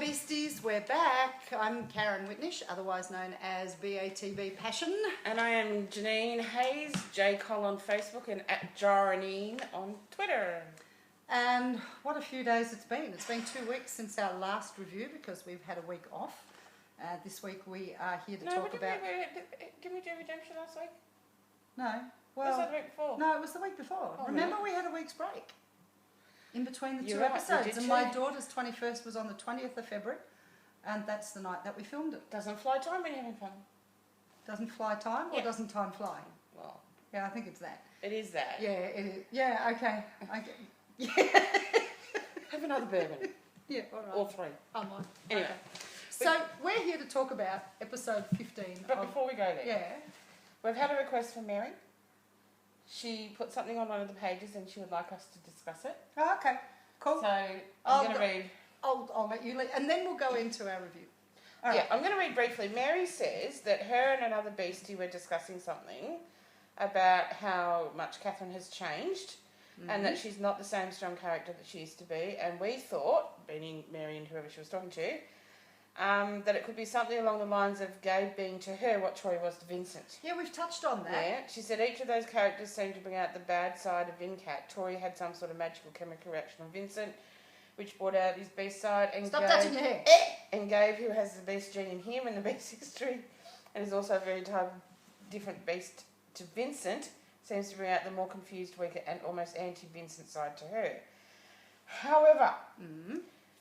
Beasties, we're back. I'm Karin Whitnish, otherwise known as BATV Passion. And I am Janeen Hayes, J-Col on Facebook and at Janeen on Twitter. And what a few days it's been. It's been 2 weeks since our last review because we've had a week off. This week we are here to talk about... Didn't we do Redemption last week? No. Well, was that the week before? No, it was the week before. Oh, Remember, no. we had a week's break in between the You're two right, episodes. And too. my daughter's 21st was on the 20th of February, and that's the night that we filmed it. Doesn't fly time when you're having fun. Doesn't fly time, or Yeah. doesn't time fly? Well, Yeah, I think it's that. it is that. Yeah, it is. Yeah, okay. Yeah. Have another bourbon. Yeah, all right. Or 3. I might. Anyway. Okay. So we're here to talk about episode 15. But before we go there, Yeah. we've had a request from Mary. She put something on one of the pages and she would like us to discuss it. Oh, okay. Cool. So I'm going to read... I'll let you lead, and then we'll go into our review. All right. Yeah, I'm going to read briefly. Mary says that her and another beastie were discussing something about how much Catherine has changed and that she's not the same strong character that she used to be. And we thought, meaning Mary and whoever she was talking to, that it could be something along the lines of Gabe being to her what Troy was to Vincent. Yeah, we've touched on that. Yeah, she said each of those characters seemed to bring out the bad side of Vincat. Tori had some sort of magical chemical reaction on Vincent, which brought out his beast side. And Stop Gabe, touching your hair. And Gabe, who has the beast gene in him and the beast history, and is also a very different beast to Vincent, seems to bring out the more confused, weaker, and almost anti-Vincent side to her. However,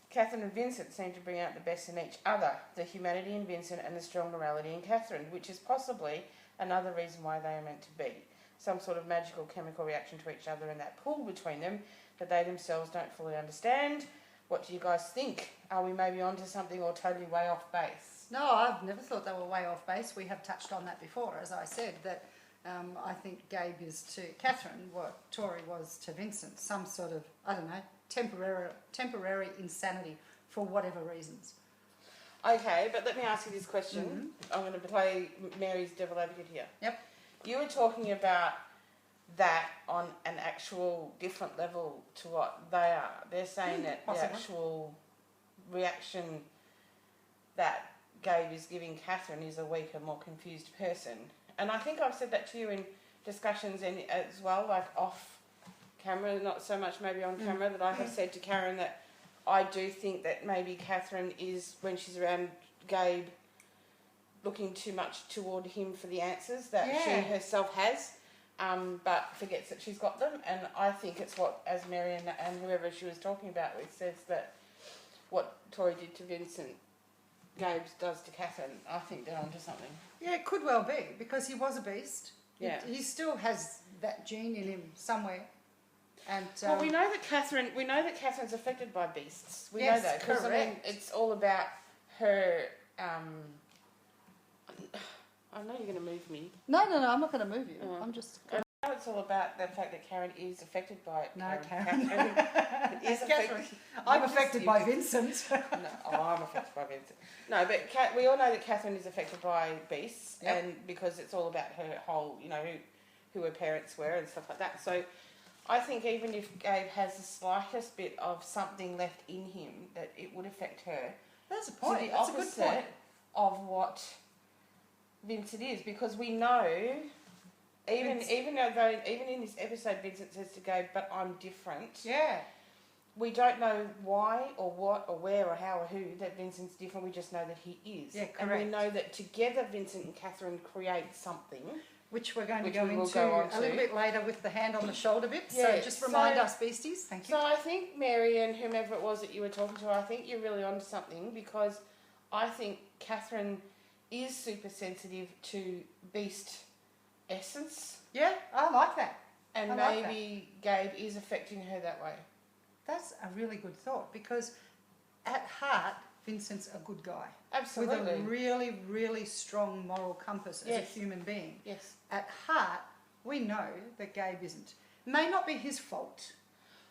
Catherine and Vincent seem to bring out the best in each other, the humanity in Vincent and the strong morality in Catherine, which is possibly another reason why they are meant to be. Some sort of magical chemical reaction to each other and that pull between them that they themselves don't fully understand. What do you guys think? Are we maybe onto something or totally way off base? No, I've never thought they were way off base. We have touched on that before, as I said, that I think Gabe is to Catherine what Tori was to Vincent. Some sort of, I don't know, temporary insanity for whatever reasons. Okay, but let me ask you this question. I'm going to play Mary's devil advocate here. Yep. You were talking about that on an actual different level to what they are. They're saying that possibly. the actual reaction that Gabe is giving Catherine is a weaker, more confused person. And I think I've said that to you in discussions and as well, like off camera, not so much maybe on camera, that I have said to Karen that I do think that maybe Catherine is, when she's around Gabe, looking too much toward him for the answers that she herself has, but forgets that she's got them. And I think it's what, as Mary and whoever she was talking about with, says that what Tori did to Vincent, Gabe does to Catherine. I think they're onto something. Yeah, it could well be, because he was a beast. Yeah. He still has that gene in him somewhere. And well, we know that Catherine's affected by beasts. We yes, know that because correct. I mean, it's all about her. I know you're going to move me. No, I'm not going to move you. I'm just. I know it's all about the fact that Karen is affected by it. No, Karen. Is Catherine. I'm affected by Vincent. No, I'm affected by Vincent. No, but we all know that Catherine is affected by beasts, and because it's all about her whole, who her parents were and stuff like that. So I think even if Gabe has the slightest bit of something left in him, that it would affect her. That's a point. To the That's opposite a good point. of what Vincent is, because we know, even in this episode, Vincent says to Gabe, "But I'm different." Yeah. We don't know why or what or where or how or who that Vincent's different. We just know that he is. Yeah, correct. And we know that together Vincent and Catherine create something. Which we're going to Which go we will into go on a little to. bit later with the hand on the shoulder bit. Yeah, So just remind us, Beasties. Thank you. So I think, Mary and whomever it was that you were talking to, I think you're really onto something, because I think Catherine is super sensitive to beast essence. Yeah, I like that. And I like maybe Gabe is affecting her that way. That's a really good thought, because at heart, Vincent's a good guy. Absolutely. With a really, really strong moral compass as a Yes. human being. Yes. At heart, we know that Gabe isn't. May not be his fault.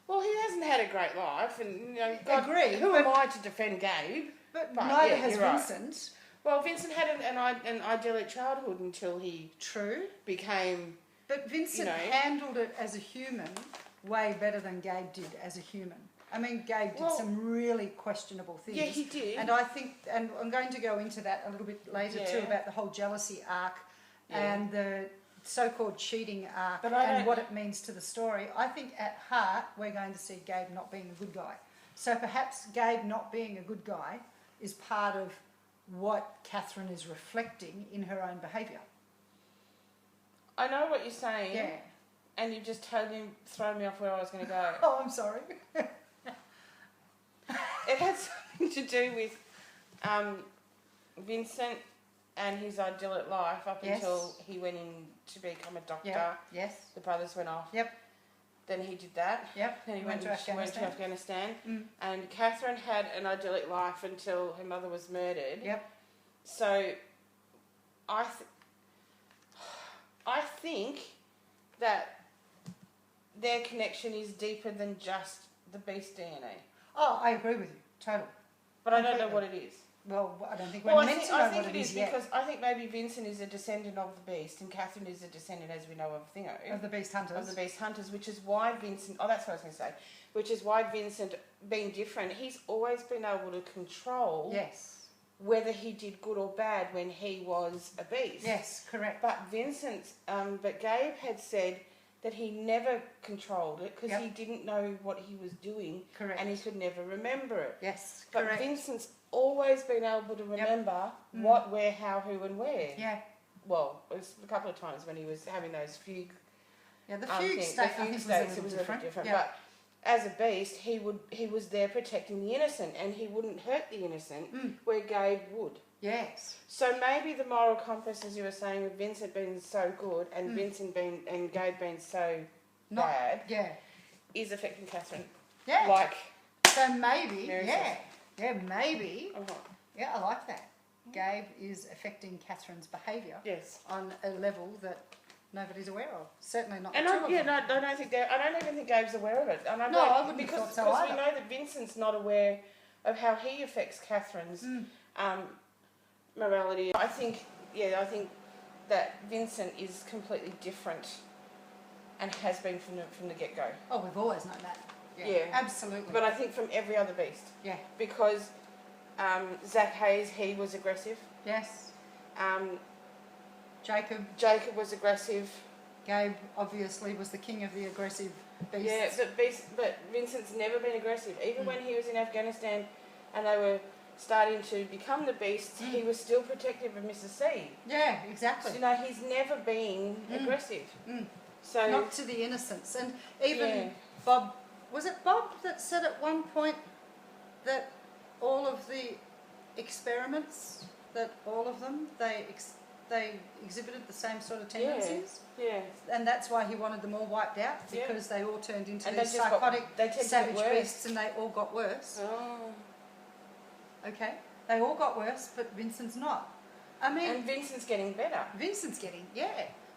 Well, he hasn't had a great life, and God, Agreed, who am I to defend Gabe? But Right, neither yeah, has you're right. Vincent. Well, Vincent had an idyllic childhood until he True. became... But Vincent handled it as a human way better than Gabe did as a human. I mean, Gabe did some really questionable things. Yeah, he did. And I think, and I'm going to go into that a little bit later too, about the whole jealousy arc and the so-called cheating arc and what it means to the story. I think at heart we're going to see Gabe not being a good guy. So perhaps Gabe not being a good guy is part of what Catherine is reflecting in her own behaviour. I know what you're saying. Yeah. And you've just totally thrown me off where I was going to go. Oh, I'm sorry. It had something to do with Vincent and his idyllic life up until he went in to become a doctor. Yep. Yes. The brothers went off. Yep. Then he did that. Yep. Then he went to Afghanistan. And Catherine had an idyllic life until her mother was murdered. Yep. So I think that their connection is deeper than just the Beast DNA. Oh, I agree with you, totally. But I don't know what it is. Well, I don't think we're meant to know what it is yet. Because I think maybe Vincent is a descendant of the Beast and Catherine is a descendant, as we know, of Thingo. Of the Beast Hunters. Of the Beast Hunters, which is why Vincent... Oh, that's what I was going to say. Which is why Vincent, being different, he's always been able to control... Yes. Whether he did good or bad when he was a beast. Yes, correct. But Gabe had said that he never controlled it because he didn't know what he was doing. Correct. And he could never remember it. Yes, but correct. Vincent's always been able to remember what, where, how, who and where. Yeah. Well, it was a couple of times when he was having those fugue... Yeah, the fugue state, I think, was a little different. Yeah. But as a beast, he was there protecting the innocent and he wouldn't hurt the innocent where Gabe would. Yes. So maybe the moral compass, as you were saying, with Vincent being so good and Gabe being so bad, is affecting Catherine. Yeah. Like. So maybe, Mary maybe. Yeah, I like that. Gabe is affecting Catherine's behaviour. Yes. On a level that nobody's aware of. Certainly not. And I don't even think Gabe's aware of it. And I wouldn't have thought so because either. we know that Vincent's not aware of how he affects Catherine's morality. I think that Vincent is completely different and has been from the get-go. Oh, we've always known that. Yeah. Absolutely. But I think from every other beast. Yeah. Because Zach Hayes, he was aggressive. Yes. Jacob was aggressive. Gabe obviously was the king of the aggressive beasts. Yeah, but Vincent's never been aggressive. Even when he was in Afghanistan and they were starting to become the beasts, he was still protective of Mrs. C. Yeah, exactly. So, he's never been aggressive. So not to the innocents. And even Bob, was it Bob that said at one point that all of the experiments, that all of them, they exhibited the same sort of tendencies? Yeah. And that's why he wanted them all wiped out, because they all turned into and these psychotic, savage beasts, and they all got worse. Oh. Okay? They all got worse, but Vincent's not. I mean... And Vincent's getting better.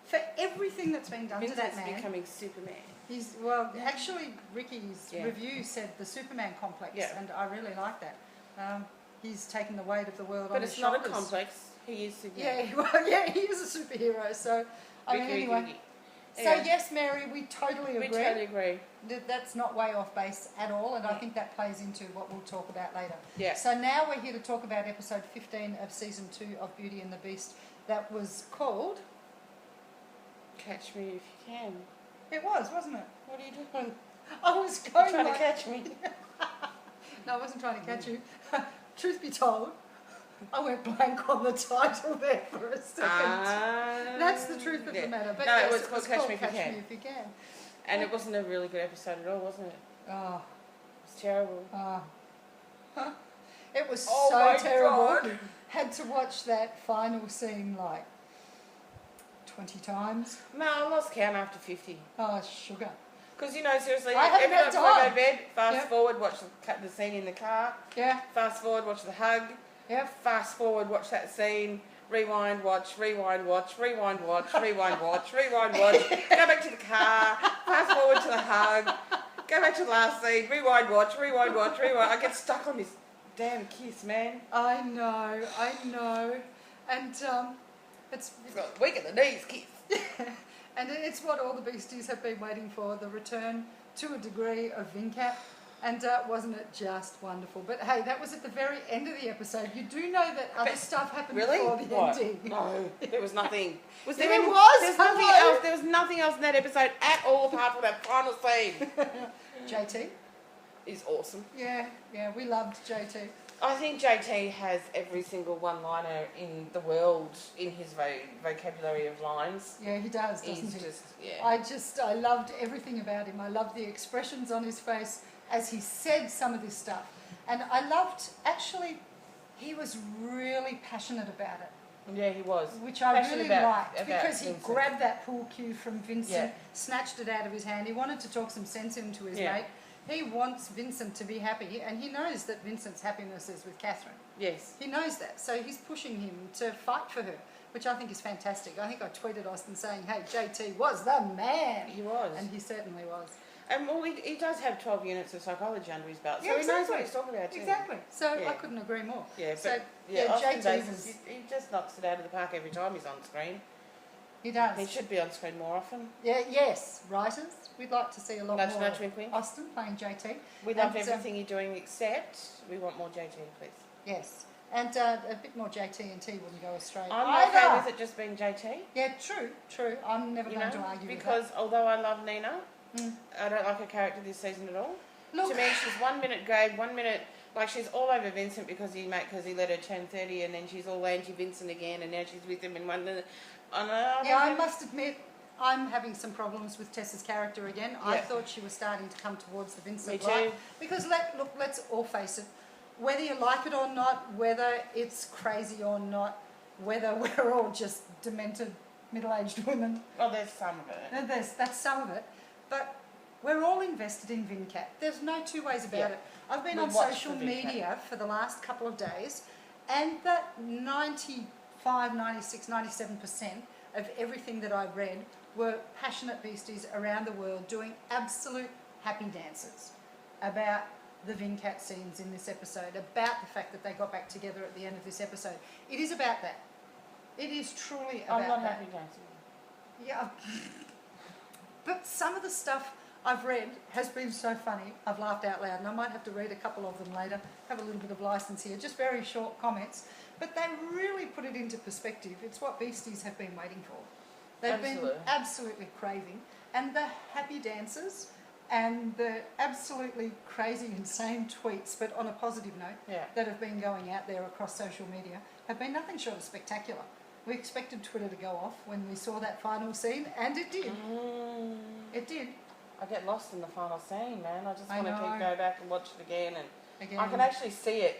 For everything that's been done to that man... Vincent's becoming Superman. Actually, Ricky's review said the Superman complex, and I really like that. He's taken the weight of the world on his shoulders. But it's not a complex. He is Superman. He is a superhero. So, anyway. So, yes, Mary, we totally agree. We totally agree. That's not way off base at all, and I think that plays into what we'll talk about later. Yeah. So now we're here to talk about episode 15 of season 2 of Beauty and the Beast. That was called... Catch Me If You Can. It was, wasn't it? What are you doing? I was going trying to catch me. No, I wasn't trying to catch you. Truth be told, I went blank on the title there for a second. That's the truth of the matter. But no, it was called Catch Me If You Can. And it wasn't a really good episode at all, wasn't it? Oh. It was terrible. It was so terrible. God. Had to watch that final scene like 20 times. No, I lost count after 50. Oh, sugar. Because, seriously, every night before I go to bed, fast forward, watch the scene in the car. Yeah. Fast forward, watch the hug. Yeah. Fast forward, watch that scene. Rewind, watch, rewind, watch, rewind, watch, rewind, watch, rewind, watch. Go back to the car. Fast forward to the hug. Go back to the last scene. Rewind, watch, rewind, watch, rewind. I get stuck on this damn kiss, man. I know. And it's weak at the knees, kiss. And it's what all the Beasties have been waiting for, the return to a degree of Vincat And wasn't it just wonderful? But hey, that was at the very end of the episode. You do know that other stuff happened before the ending. No, there was nothing. Was there there was. There's nothing else. There was nothing else in that episode at all apart from that final scene. JT is awesome. Yeah, we loved JT. I think JT has every single one-liner in the world in his vocabulary of lines. Yeah, he does, doesn't he? Just, yeah. I loved everything about him. I loved the expressions on his face as he said some of this stuff. And I loved, actually, he was really passionate about it. Yeah, he was. Which I really liked, because he Vincent. grabbed that pool cue from Vincent, Yeah. snatched it out of his hand. He wanted to talk some sense into his Yeah. mate. He wants Vincent to be happy, and he knows that Vincent's happiness is with Catherine. Yes. He knows that, so he's pushing him to fight for her, which I think is fantastic. I think I tweeted Austin saying, hey, JT was the man. He was. And he certainly was. And well, he does have 12 units of psychology under his belt, so Yeah, he knows what he's talking about too. Exactly. So Yeah. I couldn't agree more. Yeah, but So, Austin JT Davis, was... he just knocks it out of the park every time he's on screen. He does. He should be on screen more often. Yeah, yes, writers. We'd like to see a lot more Nudge, wink, wink. Austin playing JT. We love And, everything you're doing, except we want more JT, please. Yes. And a bit more JT and T wouldn't go astray. I'm okay with it just being JT. Yeah, true. I'm never going to argue because with that. although I love Nina, Mm. I don't like her character this season at all. Look, To me, she's 1 minute Gabe, 1 minute like she's all over Vincent because he let her turn 30, and then she's all anti-Vincent again, and now she's with him in 1 minute. I must admit, I'm having some problems with Tessa's character again. I Yeah. thought she was starting to come towards the Vincent Me too. light. Because let's all face it, whether you like it or not, whether it's crazy or not, whether we're all just demented middle-aged women, Well, there's some of it. that's some of it. But we're all invested in Vincat. There's no two ways about Yeah. it. I've been We on watched social the Vincat. media for the last couple of days, and that 95, 96, 97% of everything that I read were passionate beasties around the world doing absolute happy dances about the Vincat scenes in this episode, about the fact that they got back together at the end of this episode. It is about that. It is truly about I'm not that. happy dancing. Yeah. But some of the stuff I've read has been so funny, I've laughed out loud, and I might have to read a couple of them later, have a little bit of license here, just very short comments. But they really put it into perspective. It's what Beasties have been waiting for. They've been absolutely craving. And the happy dances and the absolutely crazy, insane tweets, but on a positive note, that have been going out there across social media, have been nothing short of spectacular. We expected Twitter to go off when we saw that final scene, and it did. It did. I get lost in the final scene, man. I just want to go back and watch it again. And I can actually see it.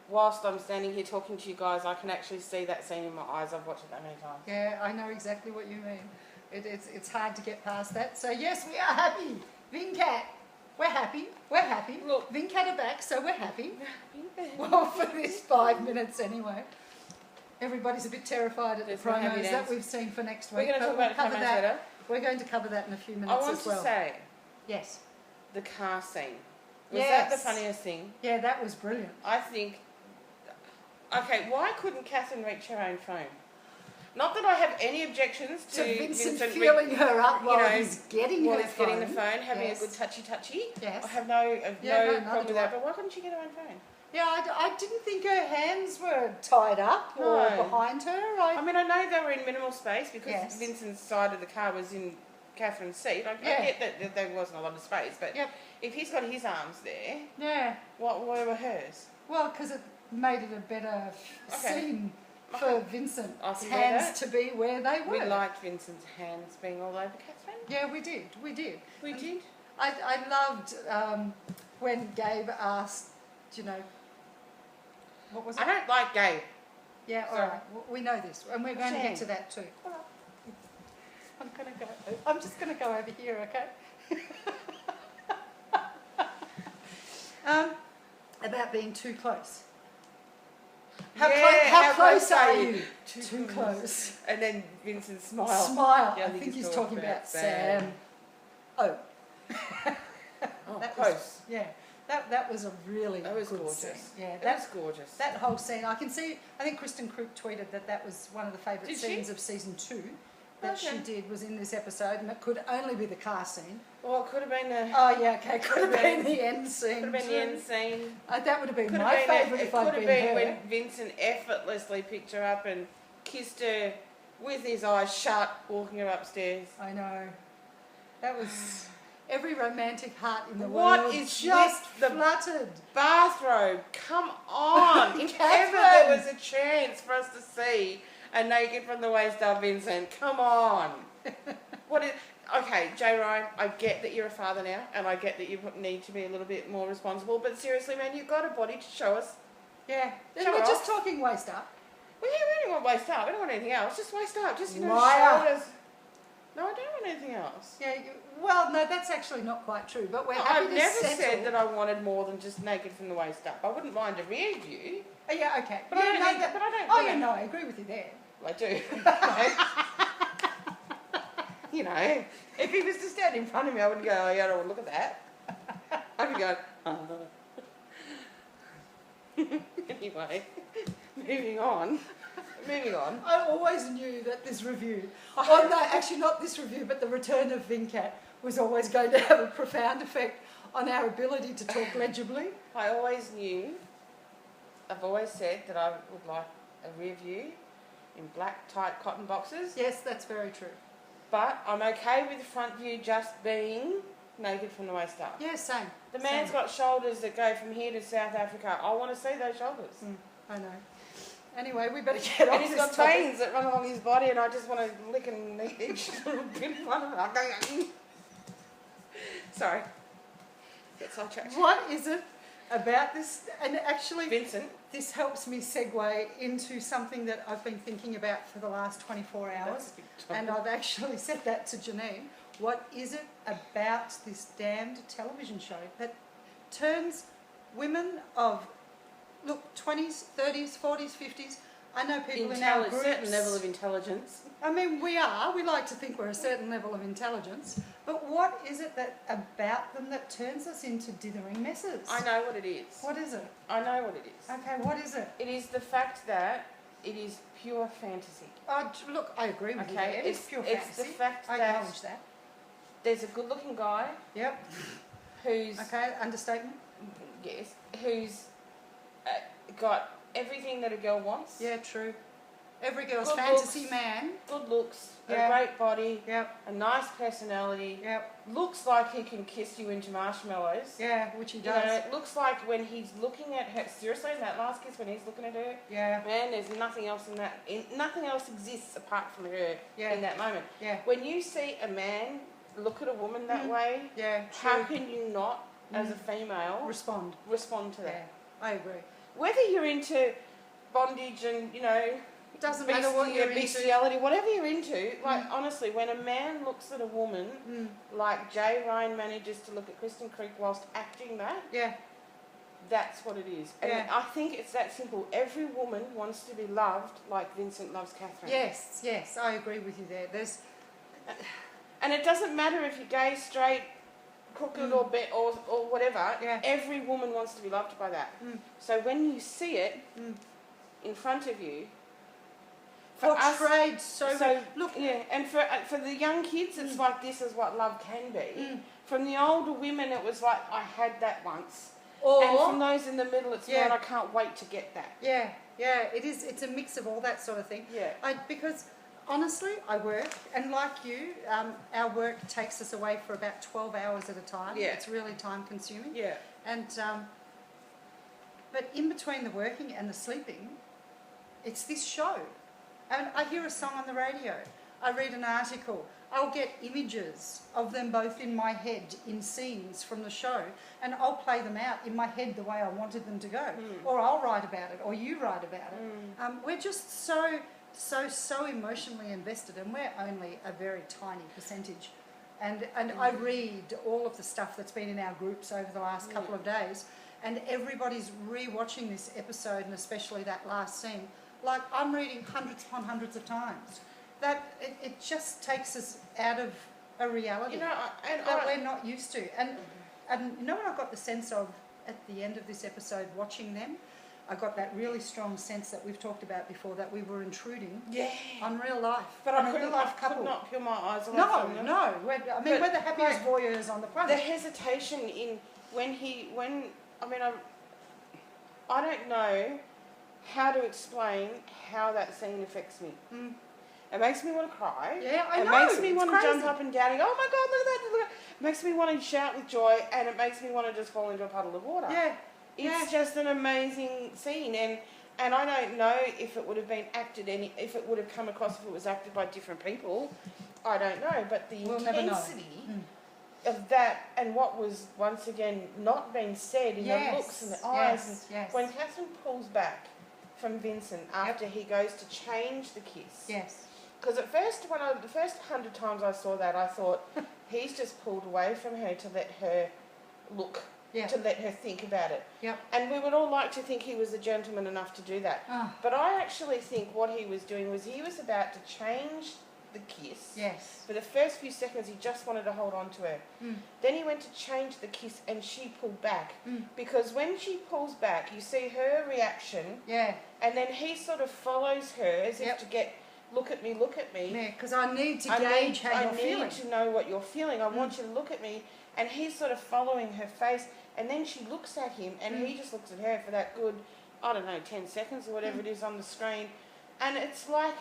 Whilst I'm standing here talking to you guys, I can actually see that scene in my eyes. I've watched it that many times. Yeah, I know exactly what you mean. It's hard to get past that. So yes, we are happy. Vincat, we're happy. We're happy. Look, Vincat are back, so we're happy. Well, for this 5 minutes anyway. Everybody's a bit terrified at the promos that we've seen for next week. We're going to talk about the promos later. We're going to cover that in a few minutes as well. I want to say, yes, the car scene. Was that the funniest thing? Yeah, that was brilliant. I think. Okay, why couldn't Catherine reach her own phone? Not that I have any objections to Vincent feeling her up while he's getting her phone. getting the phone, having a good touchy. Yes. I have no problem with that. But why couldn't she get her own phone? Yeah, I didn't think her hands were tied up or behind her. I mean, I know they were in minimal space because Yes. Vincent's side of the car was in Catherine's seat. I get that there wasn't a lot of space, but if he's got his arms there, where were hers? Well, because it made it a better scene for Vincent's hands to be where they were. We liked Vincent's hands being all over Catherine. Yeah, we did. We did. I loved when Gabe asked, what was it? I don't like Gabe. Yeah, all right. We know this, and we're going to get to that too. All right. I'm just going to go over here, okay? About being too close. How close are you? Too close. And then Vincent smiled. Yeah, I think he's talking about Sam. Oh. That close. That was a really good gorgeous. Scene. Yeah, that's gorgeous. That whole scene, I think Kristen Crook tweeted that was one of the favourite scenes of season 2. that she did was in this episode, and it could only be the car scene. Well, it could have been the... Oh, yeah, okay, could have been the end scene. Could have been the end scene. That would have been my favourite if I'd been her. It could have been when Vincent effortlessly picked her up and kissed her with his eyes shut, walking her upstairs. I know. That was... Every romantic heart in the world world is just the fluttered. Bathrobe, come on! If ever there was a chance for us to see a naked from the waist up Vincent, come on! Okay, Jay Ryan, I get that you're a father now, and I get that you need to be a little bit more responsible, but seriously, man, you've got a body to show us. Yeah, and we're just talking waist up. Well, yeah, we don't want waist up. We don't want anything else. Just waist up. Just, Liar. shoulders. No, I don't want anything else. Yeah, well, no, that's actually not quite true, but we're happy I've to never settle. said that I wanted more than just naked from the waist up. I wouldn't mind a rear view. Oh, yeah, okay. But yeah, I don't no, think that, but I don't... Oh, yeah, no, I agree with you there. I do. You know, if he was to stand in front of me, I wouldn't go, oh, yeah, I don't want to look at that. I'd be going, Anyway, moving on. I always knew that this review, oh no, actually not this review, but the return of Vincat was always going to have a profound effect on our ability to talk legibly. I always knew, I've always said that I would like a rear view in black tight cotton boxes. Yes, that's very true. But I'm okay with the front view just being naked from the waist up. Yeah, same. The man's got shoulders that go from here to South Africa. I want to see those shoulders. I know. Anyway, we better get on and he's got veins that run along his body, and I just want to lick and each little bit of one of it. Sorry. Get sidetracked. What is it about this? And actually, Vincent, this helps me segue into something that I've been thinking about for the last 24 hours. And I've actually said that to Janeen. What is it about this damned television show that turns women of, look, 20s, 30s, 40s, 50s, I know people in our groups... certain level of intelligence. I mean, we like to think we're a certain level of intelligence, but what is it about them that turns us into dithering messes? I know what it is. What is it? I know what it is. Okay, what is it? It is the fact that it is pure fantasy. Oh, look, I agree with you. Okay, It is pure fantasy. It's the fact I that acknowledge that. There's a good-looking guy. Yep. Who's... Okay, understatement. Yes. Who's got everything that a girl wants. Yeah, true. Every girl's Good fantasy looks, man. Good looks, Yeah. a great body, Yep, a nice personality. yep, Looks like he can kiss you into marshmallows. yeah, which he You does. know, it looks like when he's looking at her, seriously, in that last kiss when he's looking at her, Yeah, man, there's nothing else in that, nothing else exists apart from her yeah, in that moment. yeah, When you see a man look at a woman that way, yeah, how true. can you not, as a female, Respond. respond to that? Yeah, I agree. Whether you're into bondage and, you know, It doesn't matter what you're into. bestiality, whatever you're into, like, honestly, when a man looks at a woman, like Jay Ryan manages to look at Kristen Creek whilst acting that, Yeah, that's what it is. And Yeah. I think it's that simple. Every woman wants to be loved like Vincent loves Catherine. yes, yes, I agree with you there. There's, And it doesn't matter if you're gay, straight, crooked or whatever, Yeah. every woman wants to be loved by that. So when you see it in front of you, for us, portrayed so look, yeah, and for the young kids, it's like this is what love can be. From the older women, it was like I had that once, and from or those in the middle, it's Yeah. like I can't wait to get that. yeah, it is. It's a mix of all that sort of thing. Yeah. Because honestly, I work, and like you, our work takes us away for about 12 hours at a time. Yeah. It's really time consuming. Yeah. And but in between the working and the sleeping, it's this show. And I hear a song on the radio. I read an article. I'll get images of them both in my head in scenes from the show, and I'll play them out in my head the way I wanted them to go. Or I'll write about it, or you write about it. We're just so emotionally invested, and we're only a very tiny percentage. And I read all of the stuff that's been in our groups over the last couple of days, and everybody's re-watching this episode, and especially that last scene. Like, I'm reading hundreds upon hundreds of times. That it just takes us out of a reality that we're not used to. And you know what I got the sense of at the end of this episode watching them? I got that really strong sense that we've talked about before, that we were intruding Yeah. on real life. But on I a could real life could not peel my eyes away No, from them. no. We're the happiest like, voyeurs on the The planet. hesitation in I don't know how to explain how that scene affects me. Mm. It makes me want to cry. Yeah, I know. It makes me it's want to crazy. jump up and down and go, oh my God, look at that, look at that. It makes me want to shout with joy, and it makes me want to just fall into a puddle of water. Yeah. It's just an amazing scene, and I don't know if it would have been acted if it would have come across if it was acted by different people. I don't know, but the We'll never know. intensity of that and what was once again not being said in the looks and the eyes. Yes. When Catherine pulls back from Vincent after he goes to change the kiss. Yes. Because at first, the first 100 times I saw that, I thought he's just pulled away from her to let her look. Yeah. To let her think about it. Yep. And we would all like to think he was a gentleman enough to do that. Oh. But I actually think what he was doing was he was about to change the kiss. Yes. For the first few seconds, he just wanted to hold on to her. Mm. Then he went to change the kiss and she pulled back. Mm. Because when she pulls back, you see her reaction. Yeah. And then he sort of follows her as if to get, look at me, look at me. Yeah, because I need to gauge how you're feeling. I need to know what you're feeling. I want you to look at me. And he's sort of following her face. And then she looks at him and he just looks at her for that good, 10 seconds or whatever it is on the screen. And it's like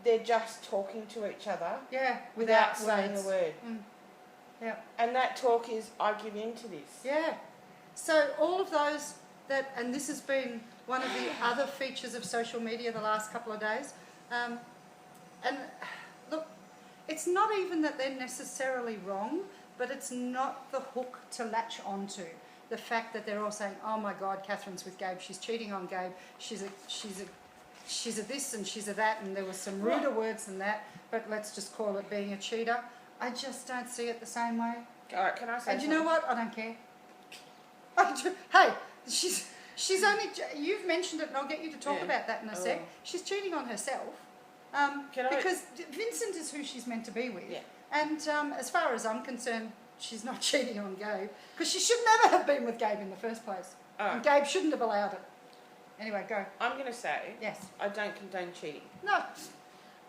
they're just talking to each other. Yeah, without saying a word. Mm. Yeah. And that talk is, I give in to this. Yeah. So all of those and this has been one of the other features of social media the last couple of days. And look, it's not even that they're necessarily wrong, but it's not the hook to latch onto. The fact that they're all saying, "Oh my God, Catherine's with Gabe. She's cheating on Gabe. She's a this and she's a that," and there was some ruder words than that. But let's just call it being a cheater. I just don't see it the same way. All right, can I say? And you know what? I don't care. Hey, she's only. You've mentioned it, and I'll get you to talk about that in a sec. She's cheating on herself. Because Vincent is who she's meant to be with. Yeah. And as far as I'm concerned, she's not cheating on Gabe, because she should never have been with Gabe in the first place. And Gabe shouldn't have allowed it. Anyway, go. I'm going to say, yes, I don't condone cheating. No.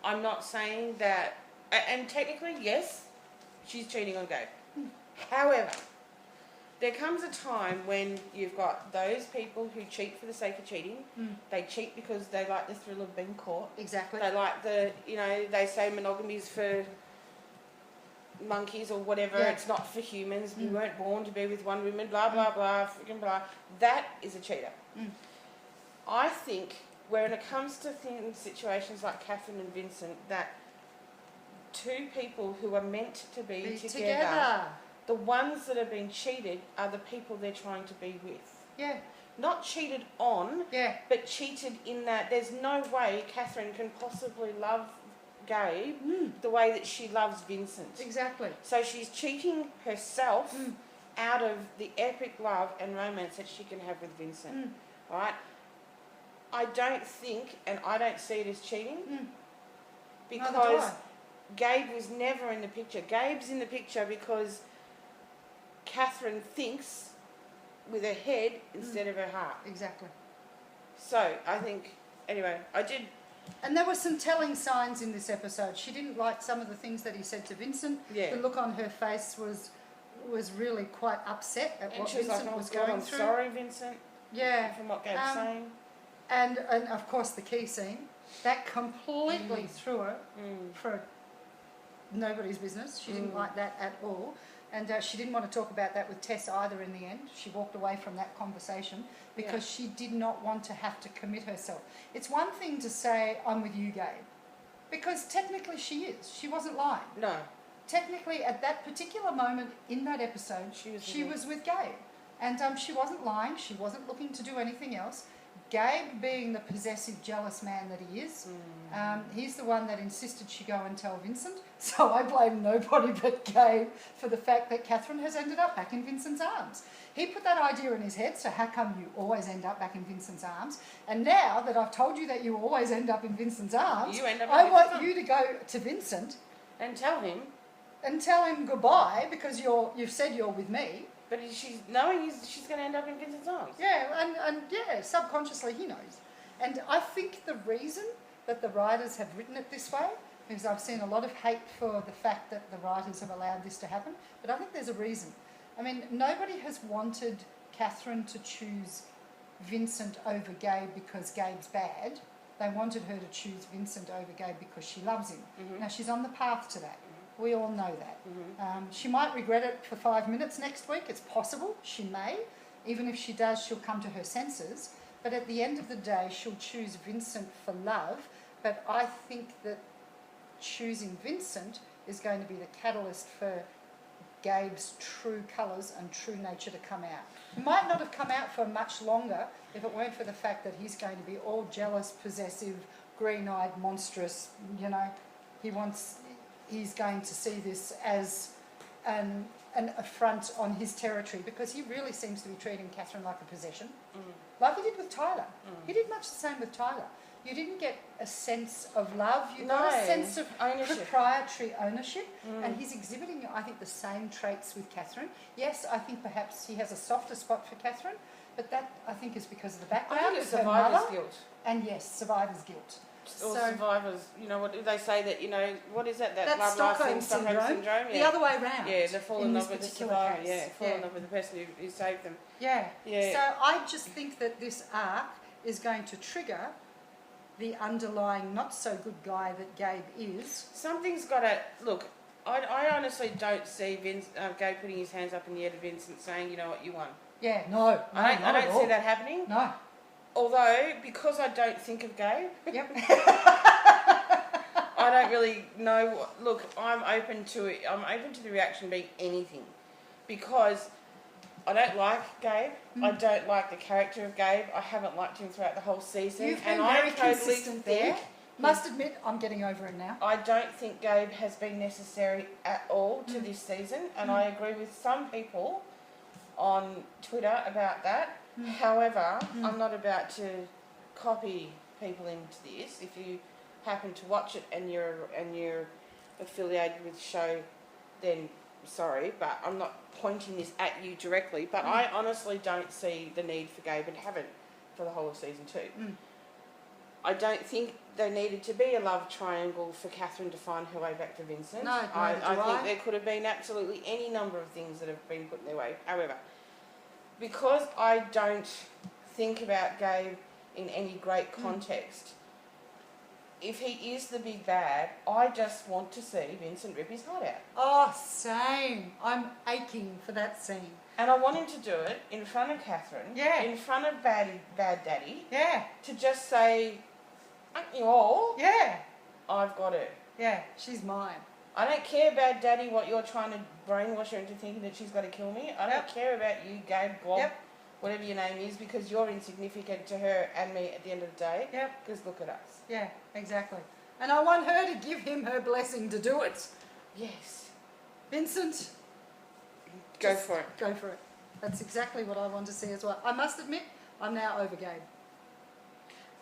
I'm not saying that, and technically, yes, she's cheating on Gabe. However, there comes a time when you've got those people who cheat for the sake of cheating. They cheat because they like the thrill of being caught. Exactly. They like they say monogamy is for monkeys or whatever. Yeah. It's not for humans. We weren't born to be with one woman, blah, blah, blah, freaking blah. That is a cheater. I think when it comes to situations like Catherine and Vincent, that two people who are meant to be together, the ones that have been cheated are the people they're trying to be with. Yeah. Not cheated on, Yeah. but cheated in that there's no way Catherine can possibly love Gabe the way that she loves Vincent. Exactly. So she's cheating herself out of the epic love and romance that she can have with Vincent. Right? I don't think, and I don't see it as cheating, because Gabe was never in the picture. Gabe's in the picture because Catherine thinks with her head instead of her heart. Exactly. So I think, anyway, I did. And there were some telling signs in this episode. She didn't like some of the things that he said to Vincent. Yeah. The look on her face was really quite upset at what she was Vincent like, was God, going I'm through. sorry, Vincent. Yeah. From what Gabe's saying. And of course the key scene, that completely threw her for nobody's business. She didn't like that at all. And she didn't want to talk about that with Tess either in the end. She walked away from that conversation because she did not want to have to commit herself. It's one thing to say, I'm with you, Gabe, because technically she is. She wasn't lying. No. Technically, at that particular moment in that episode, she was with Gabe. And she wasn't lying. She wasn't looking to do anything else. Gabe, being the possessive, jealous man that he is, he's the one that insisted she go and tell Vincent. So I blame nobody but Gabe for the fact that Catherine has ended up back in Vincent's arms. He put that idea in his head, so how come you always end up back in Vincent's arms? And now that I've told you that you always end up in Vincent's arms, I want you to go to Vincent and tell him goodbye, because you've said you're with me, But she's knowing she's going to end up in Vincent's arms. Yeah, and yeah, subconsciously he knows. And I think the reason that the writers have written it this way, because I've seen a lot of hate for the fact that the writers have allowed this to happen, but I think there's a reason. I mean, nobody has wanted Catherine to choose Vincent over Gabe because Gabe's bad. They wanted her to choose Vincent over Gabe because she loves him. Mm-hmm. Now, she's on the path to that. We all know that. Mm-hmm. She might regret it for 5 minutes next week. It's possible. She may. Even if she does, she'll come to her senses. But at the end of the day, she'll choose Vincent for love. But I think that choosing Vincent is going to be the catalyst for Gabe's true colours and true nature to come out. It might not have come out for much longer if it weren't for the fact that he's going to be all jealous, possessive, green-eyed, monstrous. You know, he's going to see this as an affront on his territory, because he really seems to be treating Catherine like a possession, like he did with Tyler. He did much the same with Tyler. You didn't get a sense of love, you got a sense of proprietary ownership, and he's exhibiting, I think, the same traits with Catherine. Yes, I think perhaps he has a softer spot for Catherine, but that, I think, is because of the background. I think it's of her survivor's mother, guilt. and yes, survivor's guilt. Or survivors, you know, what do they say that, you know, what is that That's love Stockholm life syndrome? Yeah. The other way round. Yeah, they fall in love with the survivor, case. fall in love with the person who saved them. Yeah. Yeah. So I just think that this arc is going to trigger the underlying not so good guy that Gabe is. Something's got to, look, I honestly don't see Gabe putting his hands up in the air to Vincent saying, you know what, you won. Yeah, no. I don't see that happening. No. Although, because I don't think of Gabe, Yep. I don't really know. Look, I'm open to it. I'm open to the reaction being anything, because I don't like Gabe. I don't like the character of Gabe. I haven't liked him throughout the whole season. You've been and very I totally consistent there. Must admit, I'm getting over it now. I don't think Gabe has been necessary at all to this season, and I agree with some people on Twitter about that. However, I'm not about to copy people into this. If you happen to watch it and you're affiliated with the show, then sorry, but I'm not pointing this at you directly. But I honestly don't see the need for Gabe, and haven't for the whole of season 2. I don't think there needed to be a love triangle for Catherine to find her way back to Vincent. No, I think there could have been absolutely any number of things that have been put in their way. However, because I don't think about Gabe in any great context, if he is the big bad, I just want to see Vincent rip his heart out. Oh, same. I'm aching for that scene. And I want him to do it in front of Catherine, in front of Bad Daddy, to just say, aren't you all? Yeah. I've got her. Yeah, she's mine. I don't care, Bad Daddy, what you're trying to brainwash her into thinking that she's got to kill me. I don't care about you, Gabe, Glob, whatever your name is, because you're insignificant to her and me at the end of the day. Because look at us. Yeah, exactly. And I want her to give him her blessing to do it. Yes. Vincent, Go for it. Go for it. That's exactly what I want to see as well. I must admit, I'm now over Gabe.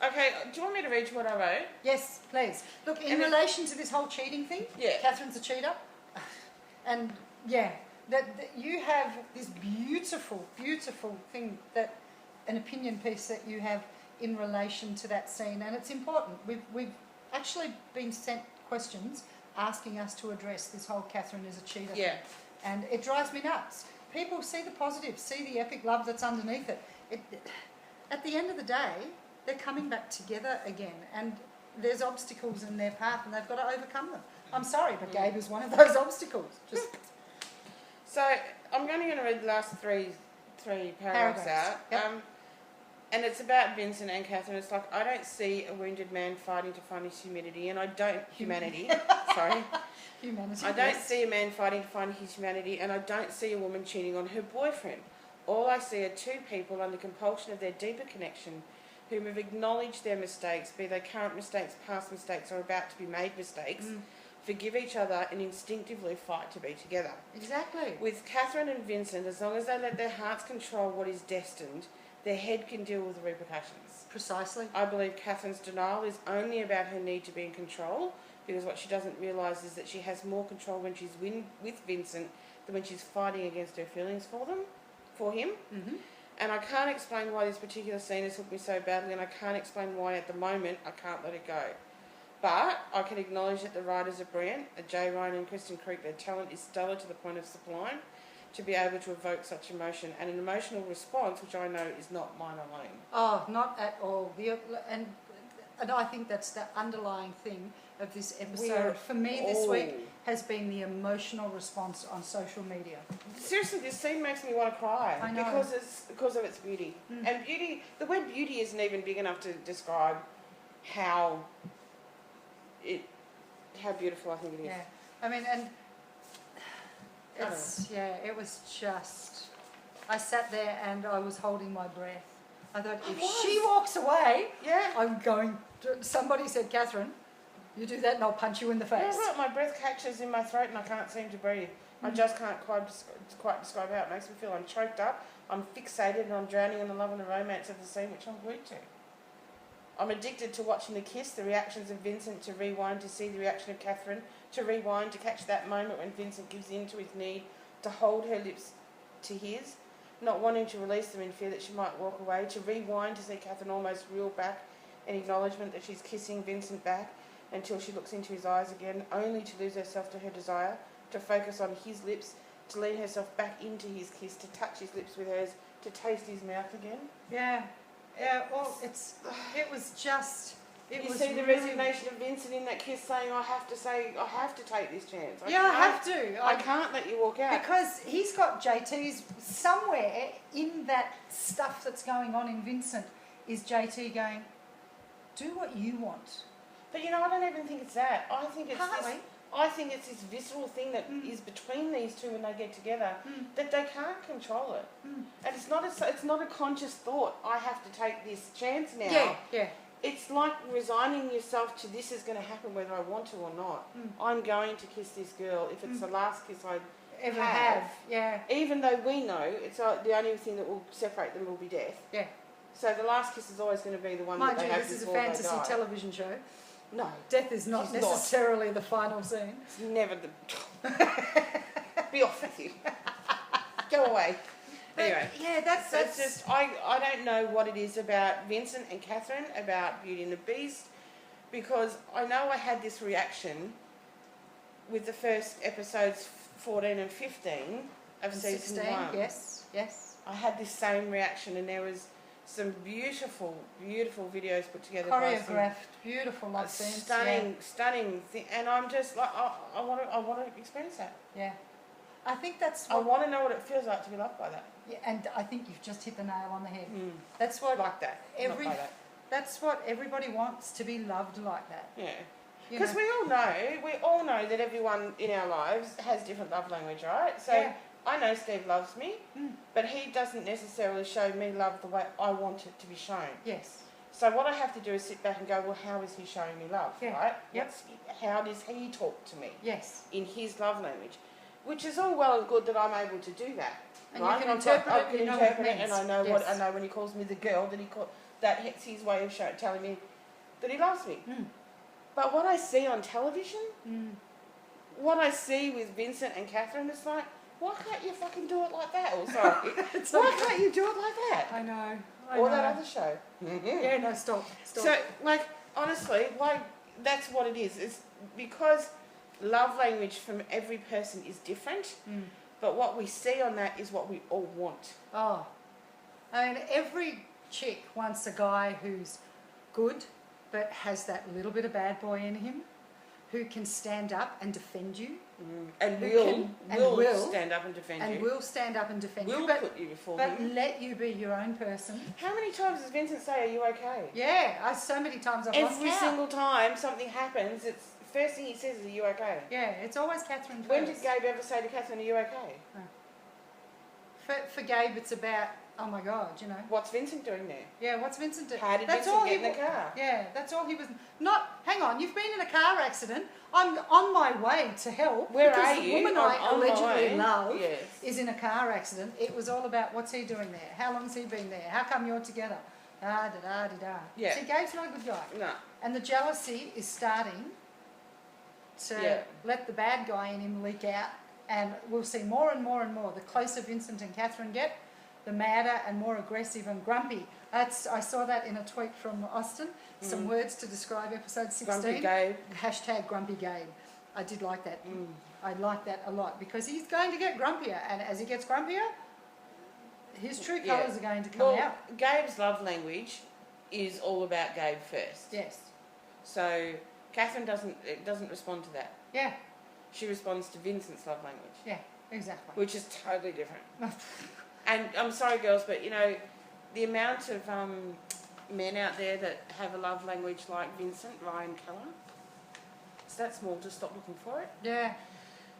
Okay, do you want me to read you what I wrote? Yes, please. Look, in relation to this whole cheating thing, Catherine's a cheater. And that you have this beautiful, beautiful thing, that an opinion piece that you have in relation to that scene, and it's important. We've actually been sent questions asking us to address this whole Catherine is a cheater thing. And it drives me nuts. People see the positives, see the epic love that's underneath it. At the end of the day, they're coming back together again, and there's obstacles in their path, and they've got to overcome them. I'm sorry, but Gabe is one of those obstacles. So I'm only going to read the last three paragraphs out. And it's about Vincent and Catherine. It's like, I don't see a wounded man fighting to find his humanity, and I don't humanity. Sorry. Humanity. I don't see a man fighting to find his humanity, and I don't see a woman cheating on her boyfriend. All I see are two people under compulsion of their deeper connection, who have acknowledged their mistakes, be they current mistakes, past mistakes, or about to be made mistakes, forgive each other, and instinctively fight to be together. Exactly. With Catherine and Vincent, as long as they let their hearts control what is destined, their head can deal with the repercussions. Precisely. I believe Catherine's denial is only about her need to be in control, because what she doesn't realise is that she has more control when she's with Vincent when she's fighting against her feelings for him. Mm-hmm. And I can't explain why this particular scene has hooked me so badly, and I can't explain why at the moment I can't let it go. But I can acknowledge that the writers are brilliant. Jay Ryan and Kristen Creek, their talent is stellar to the point of sublime to be able to evoke such emotion and an emotional response, which I know is not mine alone. Oh, not at all. And I think that's the underlying thing of this episode for me this week has been the emotional response on social media. Seriously, this scene makes me want to cry. I know. Because of its beauty. And beauty, the word beauty isn't even big enough to describe how beautiful I think it is. Yeah. I mean, and it was just, I sat there and I was holding my breath. I thought, if she walks away, I'm going to, somebody said, Catherine, you do that and I'll punch you in the face. Yeah, right, my breath catches in my throat and I can't seem to breathe. I just can't quite describe how it makes me feel. I'm choked up, I'm fixated, and I'm drowning in the love and the romance of the scene, which I'm glued to. I'm addicted to watching the kiss, the reactions of Vincent, to rewind to see the reaction of Catherine, to rewind to catch that moment when Vincent gives in to his need to hold her lips to his, not wanting to release them in fear that she might walk away, to rewind to see Catherine almost reel back in acknowledgement that she's kissing Vincent back until she looks into his eyes again, only to lose herself to her desire, to focus on his lips, to lean herself back into his kiss, to touch his lips with hers, to taste his mouth again. Yeah. Yeah, well, it was just... You see the resignation of Vincent in that kiss saying, I have to take this chance. I have to. I can't let you walk out. Because he's got JT's, somewhere in that stuff that's going on in Vincent is JT going, do what you want. But I don't even think it's that. I think it's this visceral thing that is between these two when they get together that they can't control it. And it's not a conscious thought, I have to take this chance now. Yeah. It's like resigning yourself to this is going to happen whether I want to or not. I'm going to kiss this girl if it's the last kiss I ever have. Yeah. Even though we know it's the only thing that will separate them will be death. Yeah. So the last kiss is always going to be the one that they have before they die. This is a fantasy television show. No. Death is not necessarily the final scene. It's never the... Be off with you. Go away. Anyway, that's just... I don't know what it is about Vincent and Catherine, about Beauty and the Beast, because I know I had this reaction with the first episodes 14 and 15 of season 16, 1. Yes. I had this same reaction, and there was some beautiful videos put together choreographed, beautiful love scenes, stunning thing, and I'm just like, I want to experience that. Yeah, I think that's. I want to know what it feels like to be loved by that. Yeah, and I think you've just hit the nail on the head. That's what like that. That's what everybody wants, to be loved like that. Yeah. Because we all know that everyone in our lives has different love language, right? So I know Steve loves me, but he doesn't necessarily show me love the way I want it to be shown. Yes. So what I have to do is sit back and go, well, how is he showing me love, right? Yep. How does he talk to me? Yes. In his love language, which is all well and good that I'm able to do that. And right? you can interpret it, you know what it means. And I know what I know when he calls me the girl, that's his way of telling me that he loves me. But what I see on television, what I see with Vincent and Catherine, it's like, why can't you fucking do it like that? Oh, sorry. Why can't you do it like that? I know. Or that other show. Yeah, no, stop. So, honestly, that's what it is. It's because love language from every person is different, but what we see on that is what we all want. Oh. I mean, every chick wants a guy who's good, but has that little bit of bad boy in him, who can stand up and defend you. And will stand up and defend you. And will stand up and defend you. Will put you before him. But let you be your own person. How many times does Vincent say, are you okay? Yeah, so many times I've lost count. Every single time something happens, it's first thing he says is, are you okay? Yeah, it's always Catherine first. When did Gabe ever say to Catherine, are you okay? No. For Gabe, it's about, oh my God, What's Vincent doing there? Yeah, what's Vincent doing? How did Vincent get in the car? Yeah, that's all he was... Hang on, you've been in a car accident. I'm on my way to help. Where are you? The woman I allegedly love is in a car accident. It was all about, what's he doing there? How long's he been there? How come you're together? Da-da-da-da-da. Yeah. See, Gabe's not a good guy. No. And the jealousy is starting to let the bad guy in him leak out, And we'll see more and more and more. The closer Vincent and Catherine get, the madder and more aggressive and grumpy. I saw that in a tweet from Austin. Some words to describe episode 16. Grumpy Gabe. Hashtag Grumpy Gabe. I did like that. I like that a lot because he's going to get grumpier, and as he gets grumpier, his true colours are going to come out. Gabe's love language is all about Gabe first. Yes. So Catherine doesn't respond to that. Yeah. She responds to Vincent's love language. Yeah, exactly. Which is totally different. And I'm sorry, girls, but the amount of men out there that have a love language like Vincent, Ryan Keller, it's that small. Just stop looking for it. Yeah.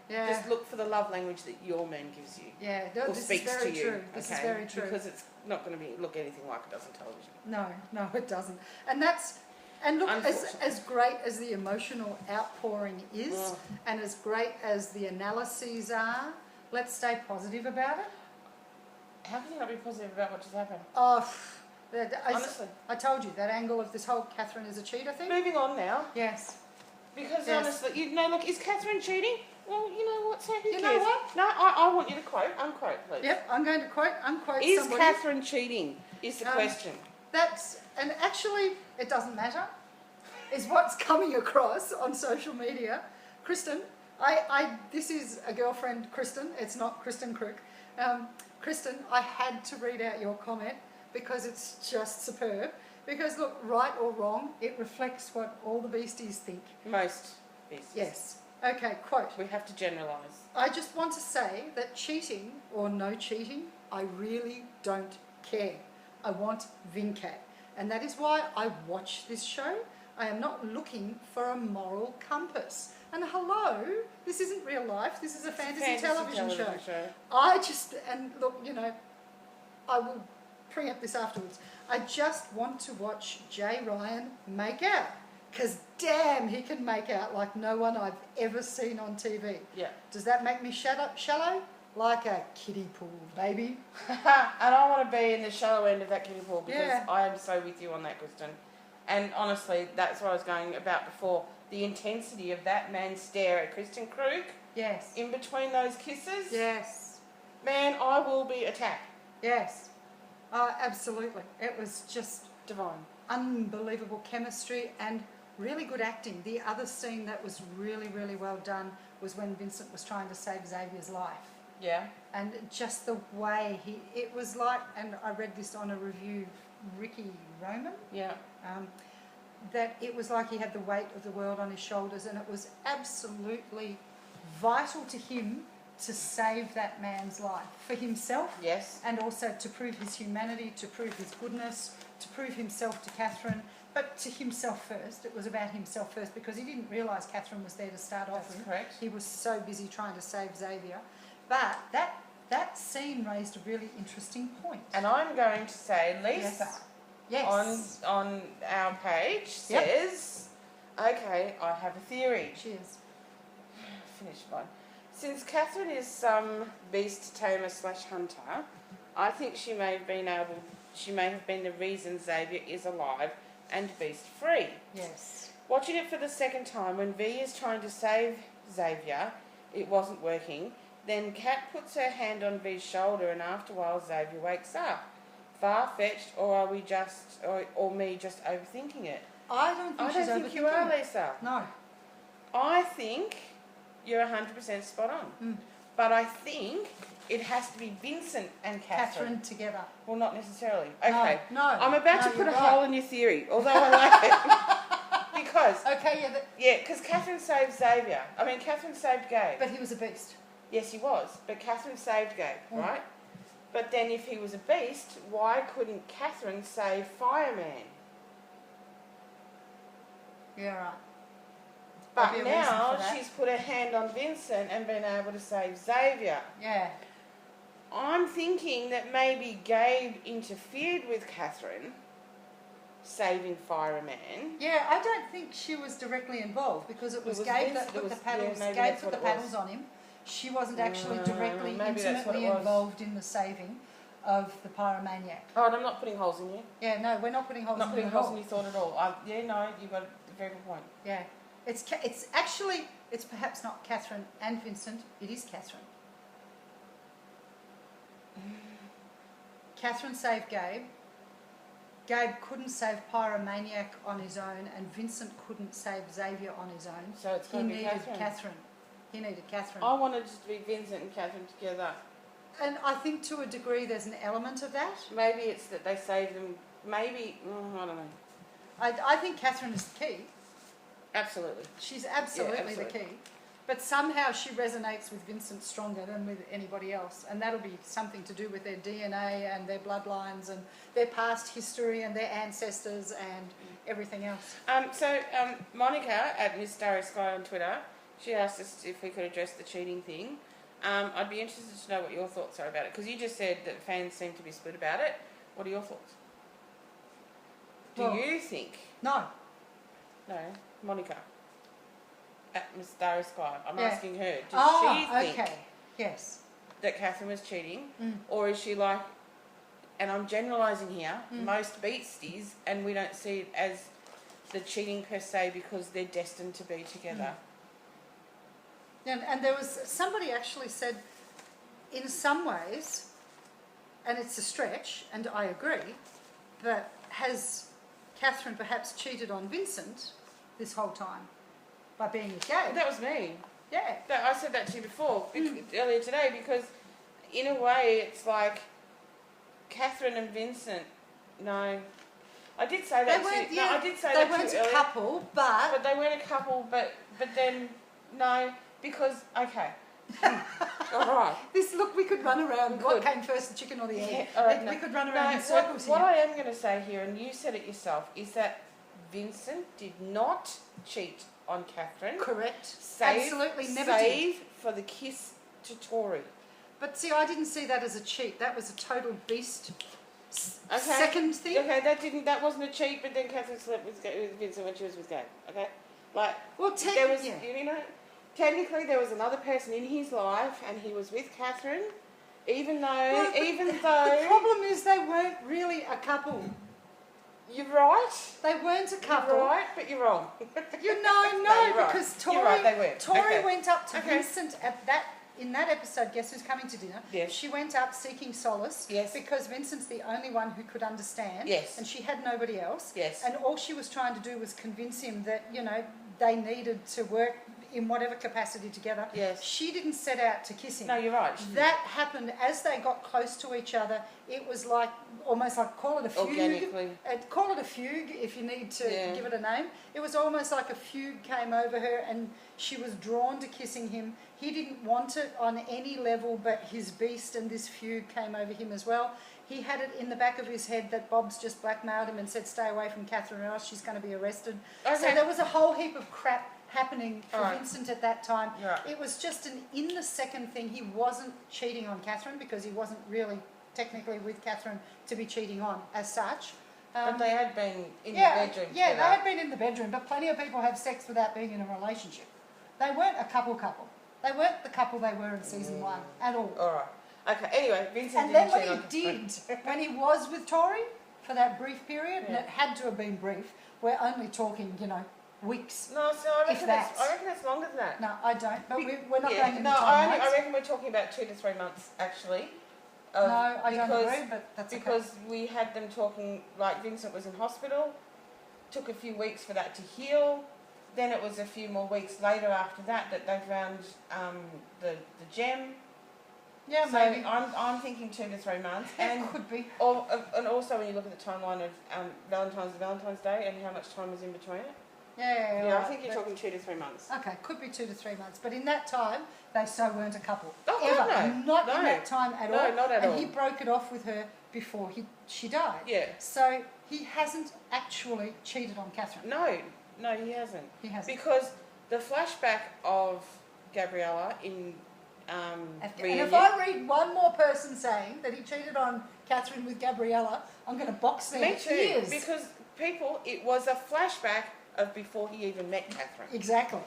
Yeah. Just look for the love language that your man gives you. Yeah, or this speaks is very to you. true. This is very true. Because it's not going to look anything like it does on television. No, it doesn't. And look, as great as the emotional outpouring is, and as great as the analyses are, let's stay positive about it. How can you not be positive about what just happened? Honestly. I told you, that angle of this whole Catherine is a cheater thing. Moving on now. Yes. Because honestly, look, is Catherine cheating? Well, you know what, so who cares? You know what? No, I want you to unquote, please. Yep, I'm going to unquote is somebody. Catherine cheating, is the question. And actually, it doesn't matter, is what's coming across on social media. Kristen, this is a girlfriend, Kristen, it's not Kristen Crook. Kristen, I had to read out your comment because it's just superb. Because look, right or wrong, it reflects what all the Beasties think. Most Beasties. Yes. Okay, quote. We have to generalise. I just want to say that cheating or no cheating, I really don't care. I want Vincat. And that is why I watch this show. I am not looking for a moral compass. And hello, this isn't real life. This is a fantasy television show. And look, I will preempt this afterwards. I just want to watch Jay Ryan make out. Because damn, he can make out like no one I've ever seen on TV. Yeah. Does that make me shallow? Like a kiddie pool, baby. And I want to be in the shallow end of that kiddie pool because I am so with you on that, Kristen. And honestly, that's what I was going about before. The intensity of that man's stare at Kristen Crook. Yes. In between those kisses. Yes. Man, I will be attacked. Yes. Absolutely. It was just divine. Unbelievable chemistry and really good acting. The other scene that was really, really well done was when Vincent was trying to save Xavier's life. Yeah. And just the way it was like, and I read this on a review, Ricky Roman. Yeah. That it was like he had the weight of the world on his shoulders, and it was absolutely vital to him to save that man's life for himself. Yes. And also to prove his humanity, to prove his goodness, to prove himself to Catherine, but to himself first. It was about himself first because he didn't realise Catherine was there to start off with. That's correct. He was so busy trying to save Xavier. But that scene raised a really interesting point. And I'm going to say, Lisa, yes. on our page says, okay, I have a theory. Cheers. Finished mine. Since Catherine is some beast tamer / hunter, I think she may have been the reason Xavier is alive and beast free. Yes. Watching it for the second time, when V is trying to save Xavier, it wasn't working. Then Kat puts her hand on V's shoulder, and after a while Xavier wakes up. Far-fetched, or are we just, or me just overthinking it? I don't think you are, Lisa. No. I think you're 100% spot on. But I think it has to be Vincent and Catherine together. Well, not necessarily. Okay. No. I'm about to put a hole in your theory, although I like it. Because. Okay, because Catherine saved Xavier. Catherine saved Gabe. But he was a beast. Yes, he was. But Catherine saved Gabe, right? But then if he was a beast, why couldn't Catherine save Fireman? Yeah, right. But now she's put her hand on Vincent and been able to save Xavier. Yeah. I'm thinking that maybe Gabe interfered with Catherine saving Fireman. Yeah, I don't think she was directly involved because it was Gabe that put the paddles. Gabe put the paddles on him. She wasn't actually directly, intimately involved in the saving of the pyromaniac. Oh, and I'm not putting holes in you. Yeah, no, we're not putting holes in you. Not putting holes in your thought at all. You've got a very good point. Yeah. It's it's perhaps not Catherine and Vincent, it is Catherine. Catherine saved Gabe. Gabe couldn't save Pyromaniac on his own, and Vincent couldn't save Xavier on his own. So it's going to be Catherine. He needed Catherine. I wanted it to be Vincent and Catherine together. And I think to a degree there's an element of that. Maybe it's that they saved them. Maybe, I don't know. I think Catherine is the key. Absolutely. She's absolutely the key. But somehow she resonates with Vincent stronger than with anybody else. And that'll be something to do with their DNA and their bloodlines and their past history and their ancestors and everything else. Monica at Miss Starry Sky on Twitter, she asked us if we could address the cheating thing. I'd be interested to know what your thoughts are about it, because you just said that fans seem to be split about it. What are your thoughts? Do you think... No, Monica at Miss Starry Sky. I'm asking her. Does she think yes, that Catherine was cheating? Or is she like, and I'm generalising here, most Beasties, and we don't see it as the cheating per se because they're destined to be together? And there was somebody actually said, in some ways, and it's a stretch, and I agree, but has Catherine perhaps cheated on Vincent this whole time by being with Gabe? That was me. Yeah. I said that to you before, earlier today, because in a way it's like Catherine and Vincent, no. I did say that to you. No, I did say that to you earlier. They weren't a couple, But they weren't a couple, but then, no, because, okay. All right. Look, we could run around. What came first, the chicken or the egg? All right, we could run around in circles what I am going to say here, and you said it yourself, is that Vincent did not cheat on Catherine. Correct. Absolutely never did. Save for the kiss to Tori. But see, I didn't see that as a cheat. That was a total beast. Second thing. Okay, that wasn't a cheat, but then Catherine slept with Vincent when she was with Gabe. Okay, like there was, you know, technically there was another person in his life, and he was with Catherine, even though the problem is they weren't really a couple. You're right. They weren't a couple. You're right, but you're wrong. Because Tori went up to Vincent in that episode, Guess Who's Coming to Dinner? Yes. She went up seeking solace. Yes. Because Vincent's the only one who could understand. Yes. And she had nobody else. Yes. And all she was trying to do was convince him that, you know, they needed to work in whatever capacity together. Yes. She didn't set out to kiss him. No, you're right. That happened as they got close to each other. It was like, almost like, call it a fugue. Organically. Call it a fugue if you need to give it a name. It was almost like a fugue came over her and she was drawn to kissing him. He didn't want it on any level, but his beast and this fugue came over him as well. He had it in the back of his head that Bob's just blackmailed him and said, stay away from Catherine or else she's going to be arrested. Okay. So there was a whole heap of crap happening for Vincent at that time. Right. It was just in the second thing, he wasn't cheating on Catherine because he wasn't really technically with Catherine to be cheating on as such. But they had been in the bedroom Yeah, together. they had been in the bedroom, but plenty of people have sex without being in a relationship. They weren't a couple. They weren't the couple they were in season 1 at all. All right. Okay, anyway, Vincent and then when he was with Tori for that brief period, and it had to have been brief, we're only talking, you know, weeks. No, so I reckon it's longer than that. No, I don't. But we're not going into I reckon we're talking about 2 to 3 months, actually. No, I don't agree, but that's because we had them talking, like Vincent was in hospital, took a few weeks for that to heal, then it was a few more weeks later after that they found the gem. Yeah, so maybe. I'm thinking 2 to 3 months. And it could be. And also when you look at the timeline of Valentine's Day and how much time was in between it. Yeah, I think you're talking 2 to 3 months. Okay, could be 2 to 3 months. But in that time, they so weren't a couple. Oh, ever. No. Not in that time at all. No, not at all. And he broke it off with her before she died. Yeah. So he hasn't actually cheated on Catherine. No, he hasn't. He hasn't. Because the flashback of Gabriella in and if I read one more person saying that he cheated on Catherine with Gabriella, I'm going to box their ears. Me too, because it was a flashback of before he even met Catherine. Exactly.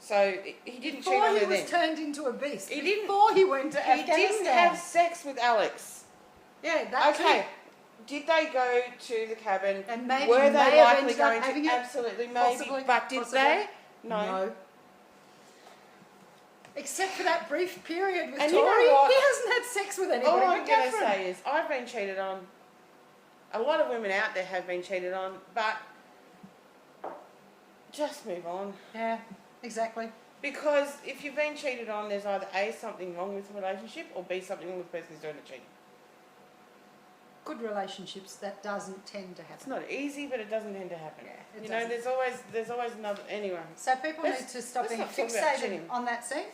So he didn't cheat on her then. Before he was turned into a beast. Before he went to Afghanistan. He didn't have sex with Alex. Yeah, that's okay. Did they go to the cabin? And maybe were they likely going to? Absolutely, maybe. Possibly. But did they? No. Except for that brief period with And Tori. you know what? He hasn't had sex with anybody. All but I'm going to Catherine. say is I've been cheated on. A lot of women out there have been cheated on, but just move on. Yeah, exactly. Because if you've been cheated on, there's either A, something wrong with the relationship, or B, something wrong with the person who's doing the cheating. Good relationships, that doesn't tend to happen. It's not easy, but it doesn't tend to happen. Yeah, you know, there's always another. Anyway. So people need to stop being let's not talk about fixated cheating. on that scene.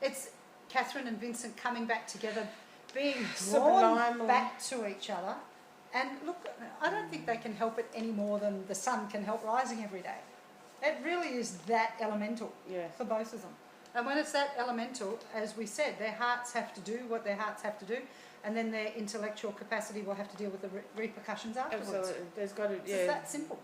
It's Catherine and Vincent coming back together, being drawn Subliminal. back to each other. And look, I don't think they can help it any more than the sun can help rising every day. It really is that elemental Yes. for both of them. And when it's that elemental, as we said, their hearts have to do what their hearts have to do, and then their intellectual capacity will have to deal with the repercussions afterwards. Absolutely. There's got to, It's that simple.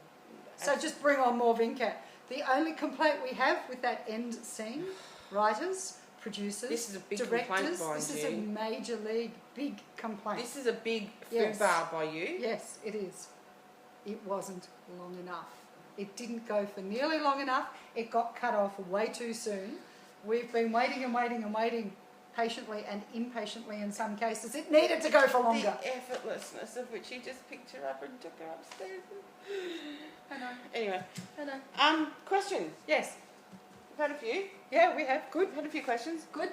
So just bring on more Vincat. The only complaint we have with that end scene, writers, producers, This is a big complaint directors, by this is a you. major league big complaint. This is a big Yes. foobar by you. Yes, it is. It wasn't long enough. It didn't go for nearly long enough. It got cut off way too soon. We've been waiting and waiting and waiting patiently and impatiently in some cases. It needed to go for longer. The effortlessness of which he just picked her up and took her upstairs. I know. Anyway, I know. question. Yes. We've had a few. Yeah, we have. Good. We've had a few questions. Good.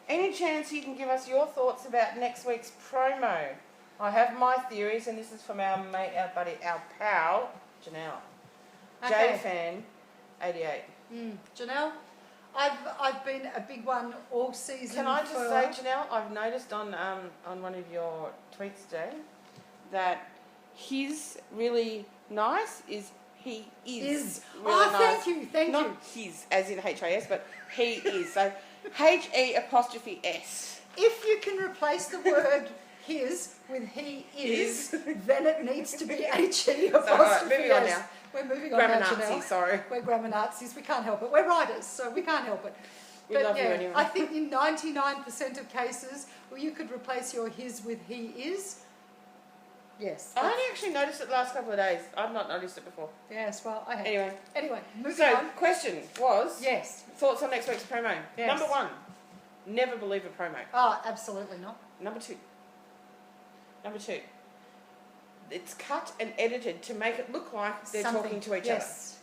Any chance you can give us your thoughts about next week's promo? I have my theories, and this is from our mate, our buddy, our pal, Janelle. Okay. J-Fan, 88. Janelle, I've been a big one all season. Can I just say, Janelle, I've noticed on one of your tweets today that his really nice is he is really oh, nice. thank Not you. his, as in H-I-S, but he is. So H-E''S. If you can replace the word his with he is, then it needs to be H-E apostrophe moving on S. now. We're moving on Grammar now, Nazi, Janelle. sorry. We're grammar Nazis. We can't help it. We're writers, so we can't help it. We But love you yeah, anyway. I think in 99% of cases, well, you could replace your his with he is. Yes. I only actually noticed it the last couple of days. I've not noticed it before. Yes, well, I have. Anyway, Moving so on. question was, Yes. thoughts on next week's promo? Yes. Number 1, never believe a promo. Oh, absolutely not. Number 2, it's cut and edited to make it look like they're Something. talking to each Yes.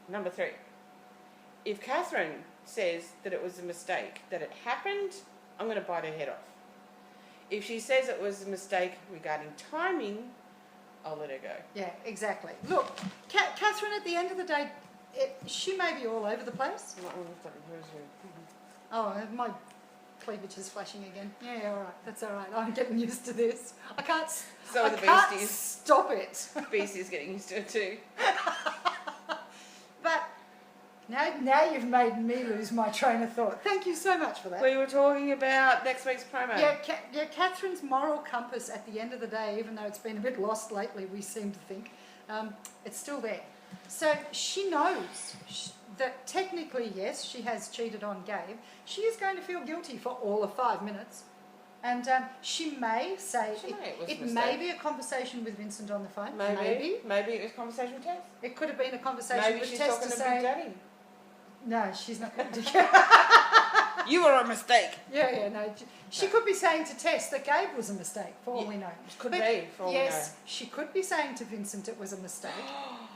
other. Number 3, if Catherine says that it was a mistake, that it happened, I'm going to bite her head off. If she says it was a mistake regarding timing, I'll let her go. Yeah, exactly. Look, Catherine, at the end of the day, she may be all over the place. Oh, my cleavage is flashing again. Yeah, all right. That's all right. I'm getting used to this. I can't So are the can't Beasties. stop it. Beasties getting used to it too. But now you've made me lose my train of thought. Thank you so much for that. We were talking about next week's promo. Yeah, Catherine's moral compass at the end of the day, even though it's been a bit lost lately, we seem to think, it's still there. So she knows that technically, yes, she has cheated on Gabe. She is going to feel guilty for all of 5 minutes. And she may say, it may be a conversation with Vincent on the phone. Maybe it was a conversation with Tess. It could have been a conversation Maybe with she's Tess talking to to say, Big Daddy. no, she's not going to do You were a mistake. Yeah, no. She could be saying to Tess that Gabe was a mistake, for all we know. Could be, for all we know. Yes, she could be saying to Vincent it was a mistake.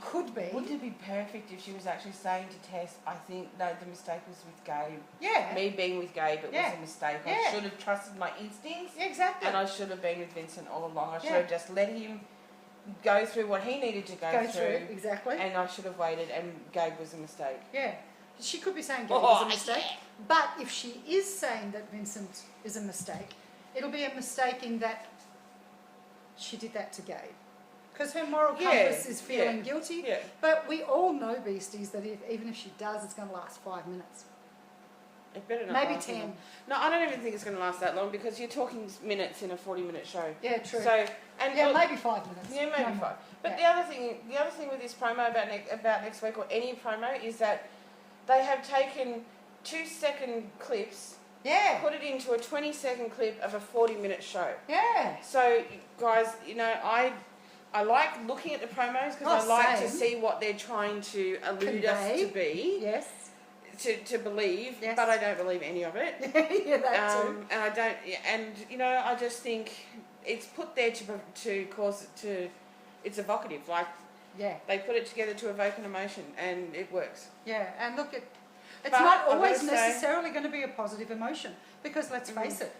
Could be. Wouldn't it be perfect if she was actually saying to Tess, I think, no, the mistake was with Gabe. Yeah. Me being with Gabe, it was a mistake. Yeah. I should have trusted my instincts. Exactly. And I should have been with Vincent all along. I should have just let him go through what he needed to go through. Exactly. And I should have waited, and Gabe was a mistake. Yeah. She could be saying Gabe was a mistake. Yeah. But if she is saying that Vincent is a mistake, it'll be a mistake in that she did that to Gabe. Because her moral compass is feeling guilty. Yeah. But we all know, Beasties, that even if she does, it's going to last 5 minutes. It better not Maybe last 10. long. No, I don't even think it's going to last that long because you're talking minutes in a 40-minute show. Yeah, true. So, and maybe 5 minutes. Yeah, maybe No 5. But yeah. the other thing with this promo about next week or any promo is that they have taken 2-second clips, put it into a 20-second clip of a 40-minute show. Yeah. So, guys, you know, I like looking at the promos because I like to see what they're trying to allude us to be. Yes. to believe, Yes. but I don't believe any of it. Yeah, that too. And I don't, and I just think it's put there to cause it to. It's evocative, like Yeah, they put it together to evoke an emotion, and it works. yeah, and look, it's But not I've always gotta say- necessarily going to be a positive emotion, because let's face it,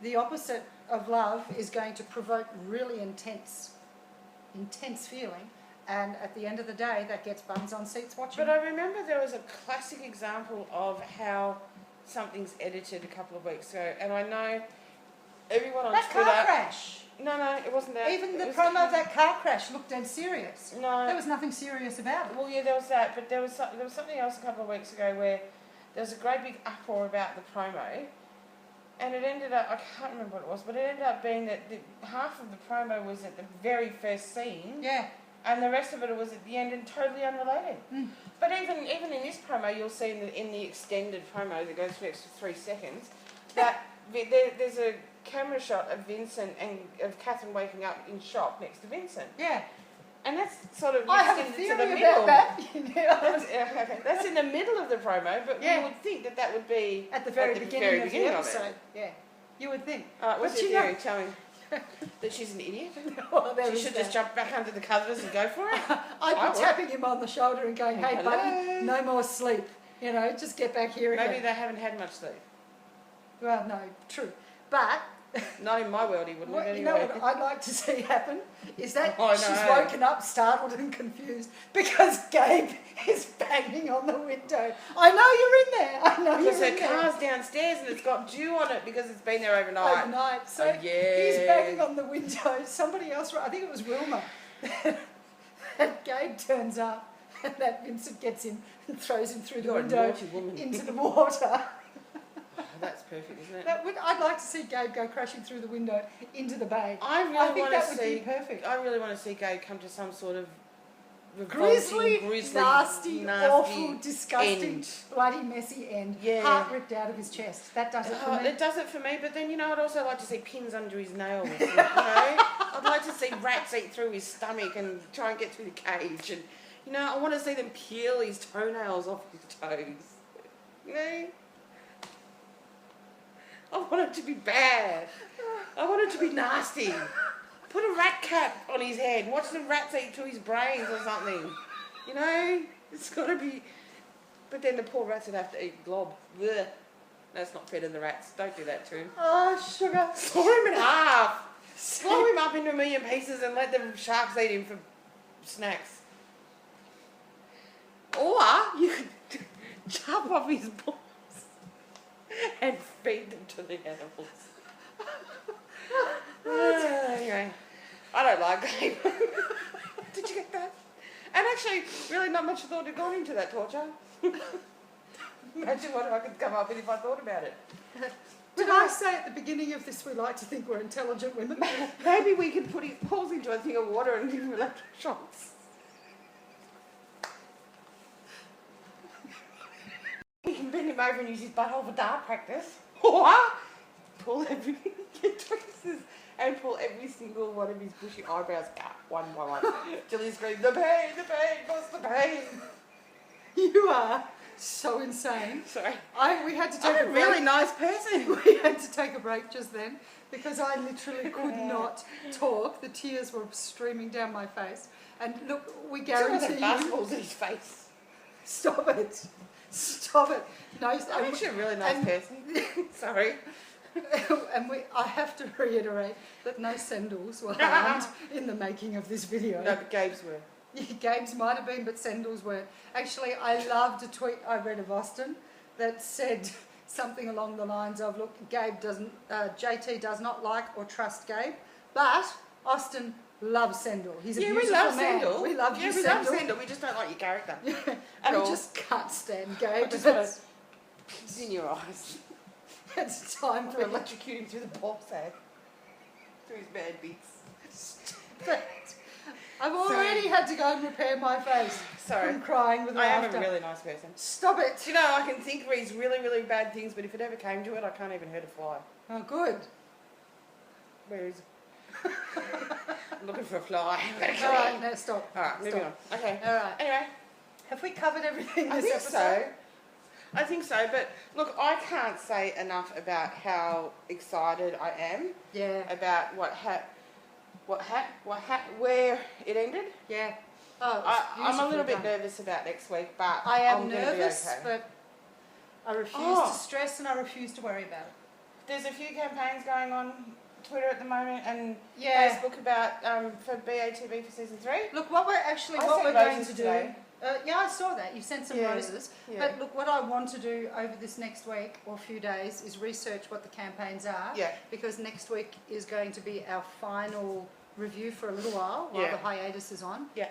the opposite of love is going to provoke really intense feeling, and at the end of the day, that gets bums on seats watching. But I remember there was a classic example of how something's edited a couple of weeks ago, and I know everyone on that Twitter. car crash, No, it wasn't that. even It the was- promo of that car crash looked dead serious. No. There was nothing serious about it. Well, yeah, there was that, but there was something else a couple of weeks ago where there was a great big uproar about the promo, and it ended up, I can't remember what it was, but it ended up being that half of the promo was at the very first scene, Yeah, and the rest of it was at the end and totally unrelated. Mm. But even in this promo, you'll see in the extended promo that goes for an extra 3 seconds, that there's a camera shot of Vincent and of Catherine waking up in shock next to Vincent. yeah. And that's sort of I have a mixed into the theory middle. about that. Yeah. Okay. That's in the middle of the promo, but Yeah. you would think that would be At the very beginning of the of episode. it. Yeah, you would think. What's But your you know- theory? Tell me. That she's an idiot? Well, there She is should that. just jump back under the covers and go for it? I'd I be would. tapping him on the shoulder and going, "Hey, Hello. buddy, no more sleep. Just get back here again." Maybe they haven't had much sleep. Well, no, true. But Not in my world, he wouldn't have you know anyway. what I'd like to see happen is that Oh, she's no. woken up, startled and confused because Gabe is banging on the window. I know you're in there. I know Because you're her in there. car's downstairs and it's got dew on it because it's been there overnight. Overnight. So Oh, yeah. he's banging on the window. Somebody else, I think it was Wilma, and Gabe turns up and that Vincent gets him and throws him through the You're a window naughty woman. into the water. Oh, that's perfect, isn't it? I'd like to see Gabe go crashing through the window into the bay. I I really think want that to would see. be perfect. I really want to see Gabe come to some sort of Grisly, revolting, nasty, awful, disgusting, end. bloody, messy end. Yeah. Heart ripped out of his chest. That does it for me. It does it for me, but then I'd also like to see pins under his nails. I'd like to see rats eat through his stomach and try and get through the cage, and I want to see them peel his toenails off his toes. I want it to be bad. I want it to be nasty. Put a rat cap on his head. Watch the rats eat through his brains or something. It's got to be. But then the poor rats would have to eat glob. Ugh. That's not fair to the rats. Don't do that to him. Oh, sugar. Saw him in half. Blow him up into a million pieces and let the sharks eat him for snacks. Or you could chop off his balls and feed them to the animals. Anyway, I don't like Gabe. Did you get that? And actually, really not much thought had gone into that torture. Imagine what I could come up with if I thought about it. Did I say at the beginning of this we like to think we're intelligent women? Maybe we could put his balls into a thing of water and give him electric shocks. We can bend him over and use his butthole for dart practice. Or pull everything, get tweezers, and pull every single one of his bushy eyebrows out one by one. Till he screams, the pain, what's the pain? You are so insane. Sorry. We had to take I'm a break. really nice person. We had to take a break just then because I literally could not talk. The tears were streaming down my face. And look, we guarantee you... basketballs in his face. Stop it. Stop it. No, I'm actually a really nice person. Sorry. And I have to reiterate that no sandals were harmed in the making of this video. No, but Gabe's were. Games might have been, but sandals weren't. Actually, I loved a tweet I read of Austin that said something along the lines of, look, JT does not like or trust Gabe, but Austin loves Sandal. He's a beautiful we love man. Sandal. We love you, we Sandal. love Sandal. We just don't like your character. We all. just can't stand Gabe. I just want to piss in your eyes. It's time To for electrocute him through the ball sack. Through his bad bits. I've already had to go and repair my face Sorry. from crying with I am laughter. a really nice person. Stop it. I can think of these really, really bad things, but if it ever came to it, I can't even hurt a fly. Oh, good. Where is it? I'm looking for a fly. I'm gonna kill All right, him. now stop. All right, moving on. Okay. All right. Anyway, Have we covered everything I this think episode? so. I think so, but look, I can't say enough about how excited I am Yeah. about where it ended. Yeah. Oh, I'm a little bit nervous about next week, but I am I'm nervous, gonna be okay. but I refuse to stress and I refuse to worry about it. There's a few campaigns going on Twitter at the moment and Yeah. Facebook about for BATB for season 3. Look, what we're going to do. Today. Yeah, I saw that. You sent some roses. Yeah. But look, what I want to do over this next week or few days is research what the campaigns are. Yeah. Because next week is going to be our final review for a little while the hiatus is on. Yeah.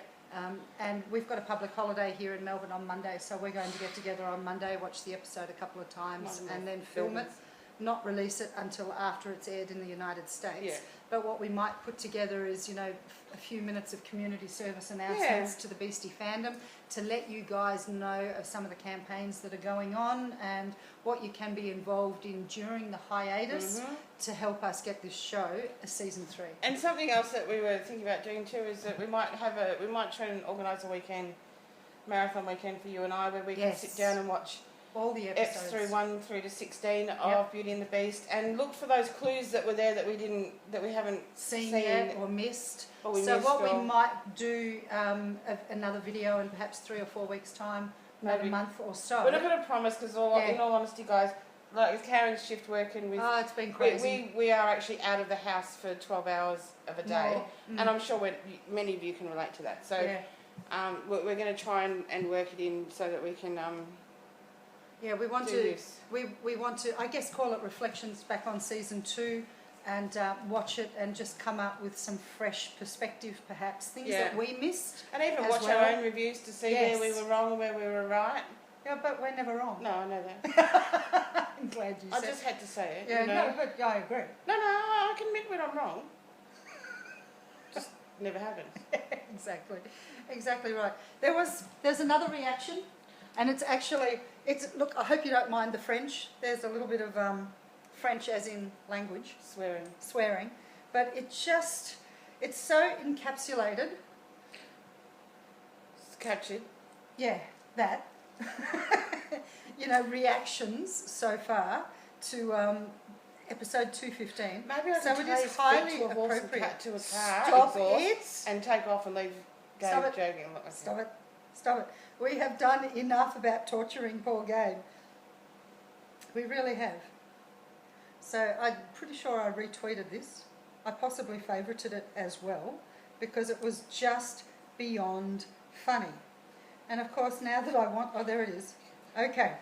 And we've got a public holiday here in Melbourne on Monday, so we're going to get together on Monday, watch the episode a couple of times, and then film it. Not release it until after it's aired in the United States. Yeah. But what we might put together is, a few minutes of community service announcements to the Beastie Fandom to let you guys know of some of the campaigns that are going on and what you can be involved in during the hiatus to help us get this show a season 3. And something else that we were thinking about doing too is that we might try and organise a marathon weekend for you and I where we can sit down and watch all the episodes through 1 through to 16 of Beauty and the Beast, and look for those clues that were there that we haven't seen yet or missed. We might do another video in perhaps 3 or 4 weeks' time, maybe a month or so. We're not going to promise because, in all honesty, guys, like with Karen's shift working with, it's been crazy. We are actually out of the house for 12 hours of a day, and I'm sure many of you can relate to that. So we're going to try and work it in so that we can. We want to, I guess, call it reflections back on season 2 and watch it and just come up with some fresh perspective, perhaps, things that we missed. And even watch our own reviews to see where we were wrong and where we were right. Yeah, but we're never wrong. No, I know that. I'm glad you said I just had to say it. Yeah, no, but I agree. No, I can admit when I'm wrong. Just never happens. Exactly right. There's another reaction. And look, I hope you don't mind the French. There's a little bit of French as in language. Swearing. But it's so encapsulated. It's captured. Yeah, that. Reactions so far to episode 215. Maybe I can it is highly appropriate to a car. Stop it. And take off and leave Gabe jogging. Stop it. We have done enough about torturing poor Gabe. We really have. So I'm pretty sure I retweeted this. I possibly favourited it as well because it was just beyond funny. And of course now that I want... Oh, there it is. Okay.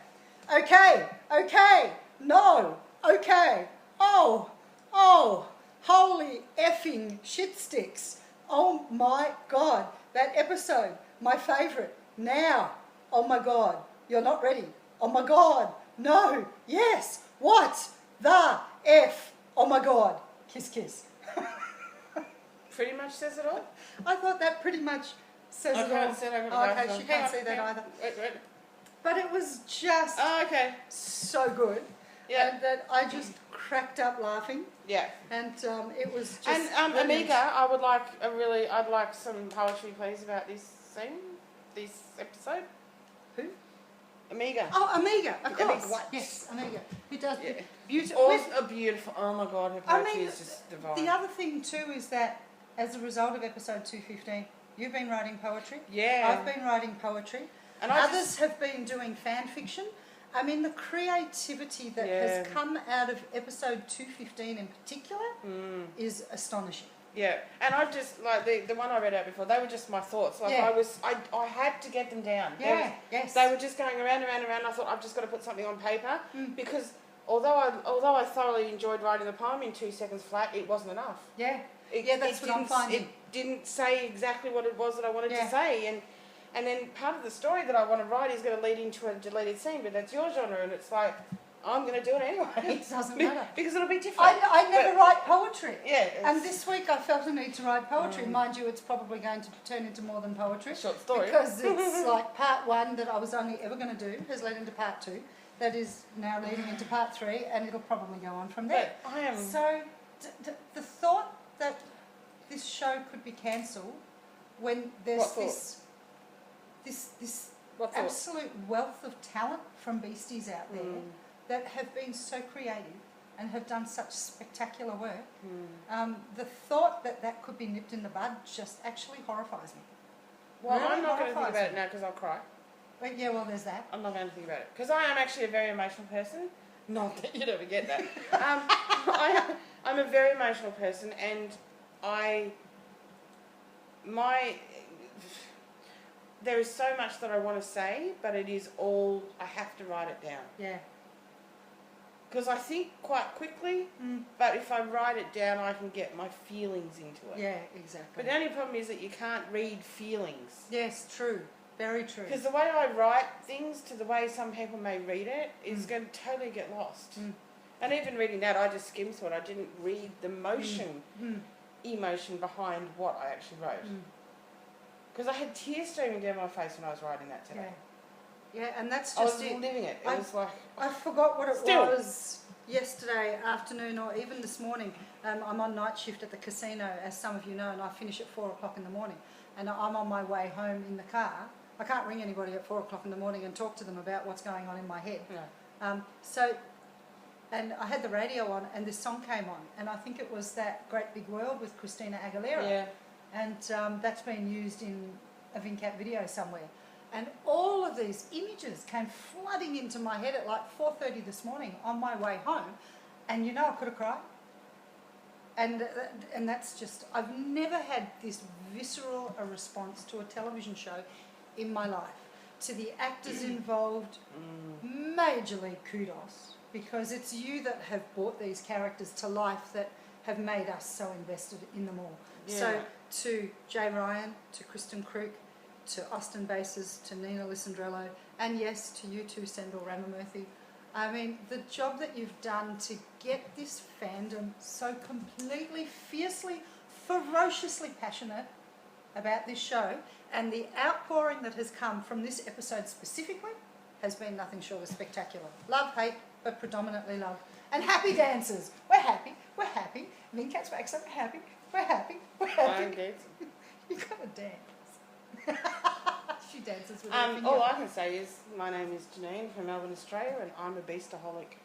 No. Okay. Oh. Holy effing shit sticks. Oh my God. That episode. My favourite. Now. Oh my God. You're not ready. Oh my God. No. Yes. What the F? Oh my God. Kiss, kiss. Pretty much says it all. I thought that pretty much says it all. Okay, she can't see that either. Wait. But it was just so good. Yeah. And that I just cracked up laughing. Yeah. And it was just And Amiga, I'd like some poetry please about this episode. Who? Amiga. Oh, Amiga, of course. Amiga. Yes, Amiga. Who does beautiful. Oh my God, her poetry is just divine. The other thing too is that as a result of episode 215, you've been writing poetry. Yeah. I've been writing poetry. And others have been doing fan fiction. I mean, the creativity that has come out of episode 215 in particular is astonishing. Yeah, and I just, like, the one I read out before, they were just my thoughts. Like, I had to get them down. Yeah, They were just going around. I thought, I've just got to put something on paper. Because although I thoroughly enjoyed writing the poem in 2 seconds flat, it wasn't enough. Yeah, that's what I'm finding. It didn't say exactly what it was that I wanted to say. And then part of the story that I want to write is going to lead into a deleted scene, but that's your genre, and it's like, I'm going to do it anyway. It doesn't matter. Because it'll be different. I never write poetry. Yeah. And this week I felt a need to write poetry. Mind you, it's probably going to turn into more than poetry. Short story. Because it's like part 1 that I was only ever going to do has led into part 2. That is now leading into part 3, and it'll probably go on from there. But So the thought that this show could be cancelled when there's this What thought? absolute wealth of talent from Beasties out there that have been so creative and have done such spectacular work. The thought that that could be nipped in the bud just actually horrifies me. Well, Really I'm not going to think horrifies about it me. now because I'll cry. But yeah, well, there's that. I'm not going to think about it because I am actually a very emotional person. Not that you'd ever get that. I'm a very emotional person, and there is so much that I want to say, but it is all, I have to write it down. Yeah. Because I think quite quickly, but if I write it down, I can get my feelings into it. Yeah, exactly. But the only problem is that you can't read feelings. Yes, true. Very true. Because the way I write things to the way some people may read it is going to totally get lost. And even reading that, I just skimmed through it. I didn't read the emotion behind what I actually wrote. Because I had tears streaming down my face when I was writing that today. Yeah, and that's I just was it. living it. It was like... I forgot what it Still. was yesterday afternoon or even this morning. I'm on night shift at the casino, as some of you know, and I finish at 4 o'clock in the morning. And I'm on my way home in the car. I can't ring anybody at 4 o'clock in the morning and talk to them about what's going on in my head. No. And I had the radio on and this song came on. And I think it was that Great Big World with Christina Aguilera. Yeah. And that's been used in a Vincat video somewhere. And all of these images came flooding into my head at like 4:30 this morning on my way home. And you know, I could have cried. And that's just, I've never had this visceral a response to a television show in my life. To the actors involved, majorly kudos. Because it's you that have brought these characters to life that have made us so invested in them all. Yeah. So to Jay Ryan, to Kristen Crook, to Austin Bases, to Nina Lisandrello, and yes, to you too, Sendal Ramamurthy. I mean, the job that you've done to get this fandom so completely, fiercely, ferociously passionate about this show, and the outpouring that has come from this episode specifically has been nothing short of spectacular. Love, hate, but predominantly love. And happy dancers. We're happy. We're happy. Vincat's back, so we're happy. We're happy. We're happy. I'm dancing. You've got to dance. She dances with her finger. All I can say is my name is Janeen from Melbourne, Australia, and I'm a beastaholic.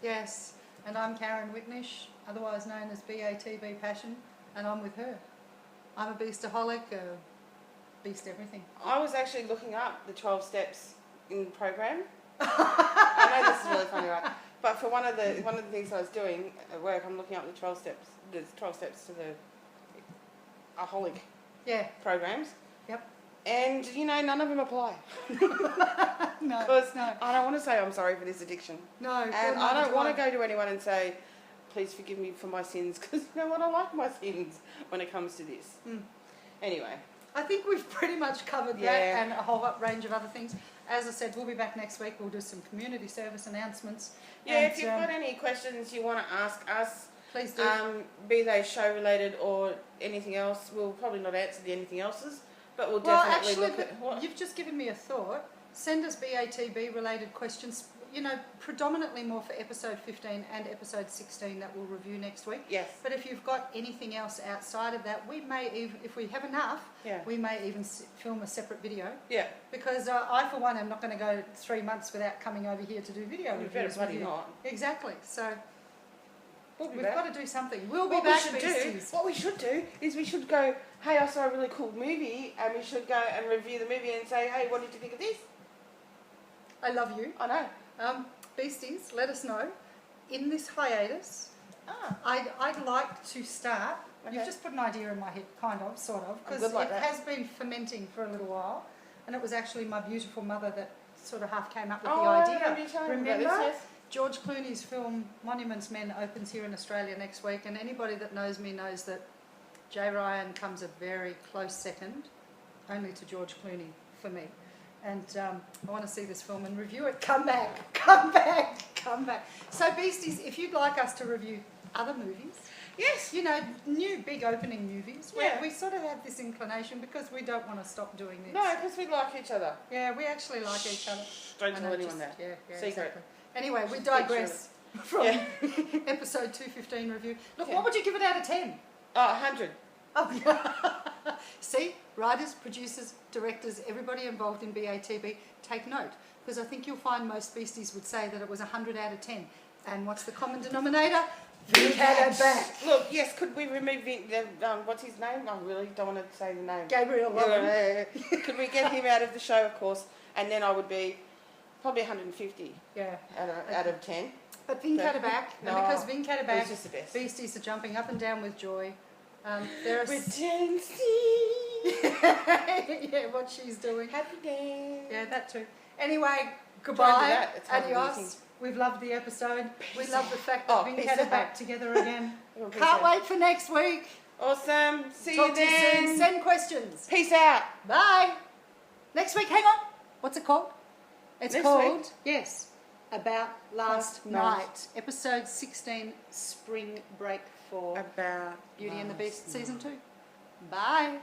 Yes, and I'm Karin Whitnish, otherwise known as BATB Passion, and I'm with her. I'm a beastaholic, beast everything. I was actually looking up the 12 steps in the program. I know this is really funny, right? But for one of the things I was doing at work, I'm looking up the 12 steps. There's 12 steps to the aholic programs. Yep. And, you know, none of them apply. No. Because I don't want to say I'm sorry for this addiction. No. And I don't want to go to anyone and say, please forgive me for my sins, because you know what, I like my sins when it comes to this. Anyway. I think we've pretty much covered that and a whole range of other things. As I said, we'll be back next week. We'll do some community service announcements. Yeah, and, if you've got any questions you want to ask us, please do. Be they show related or anything else, we'll probably not answer the anything else's, but we'll definitely look at what. You've just given me a thought. Send us BATB related questions, you know, predominantly more for episode 15 and episode 16 that we'll review next week. Yes. But if you've got anything else outside of that, we may even, if we have enough, we may even film a separate video. Yeah. Because I, for one, am not going to go 3 months without coming over here to do video reviews. You better bloody not. Exactly. So we've back. got to do something. We'll be back, Beasties. What we should do is we should go, hey, I saw a really cool movie, and we should go and review the movie and say, hey, what did you think of this? I love you. I know. Beasties, let us know. In this hiatus, I'd like to start. Okay. You've just put an idea in my head, kind of, sort of, because like it has been fermenting for a little while, and it was actually my beautiful mother that sort of half came up with the idea. Remember? Yes. George Clooney's film Monuments Men opens here in Australia next week, and anybody that knows me knows that Jay Ryan comes a very close second, only to George Clooney for me. And I want to see this film and review it. Come back, come back, come back. So Beasties, if you'd like us to review other movies, yes, you know, new big opening movies, yeah. we sort of have this inclination because we don't want to stop doing this. No, because we like each other. Yeah, we actually like each other. Don't tell anyone that. Yeah, Secret. Exactly. Anyway, we digress from episode 215 review. Look, what would you give it out of 10? 100. See, writers, producers, directors, everybody involved in BATB, take note. Because I think you'll find most Beasties would say that it was 100 out of 10. And what's the common denominator? Vincat are back. Look, yes, could we remove what's his name? I really don't want to say the name. Gabriel. Could we get him out of the show, of course? And then I would be probably 150 out of 10. But Vincat are back. No, and because Vincat are back, just the best. Beasties are jumping up and down with joy. There are yeah, what she's doing. Happy day. Yeah, that too. Anyway, Try and do goodbye. that. It's hard to do Adios. things. We've loved the episode. Peace We love the fact that peace Vincat are out. back together again. Oh, peace Can't out. wait for next week. Awesome. See Talk you to you then. soon. Send questions. Peace out. Bye. Next week, hang on. What's it called? It's Next called, week? yes, About Last Last Night. Night. Episode 16, Spring Break for About Beauty and the last Beast night. Season 2. Bye.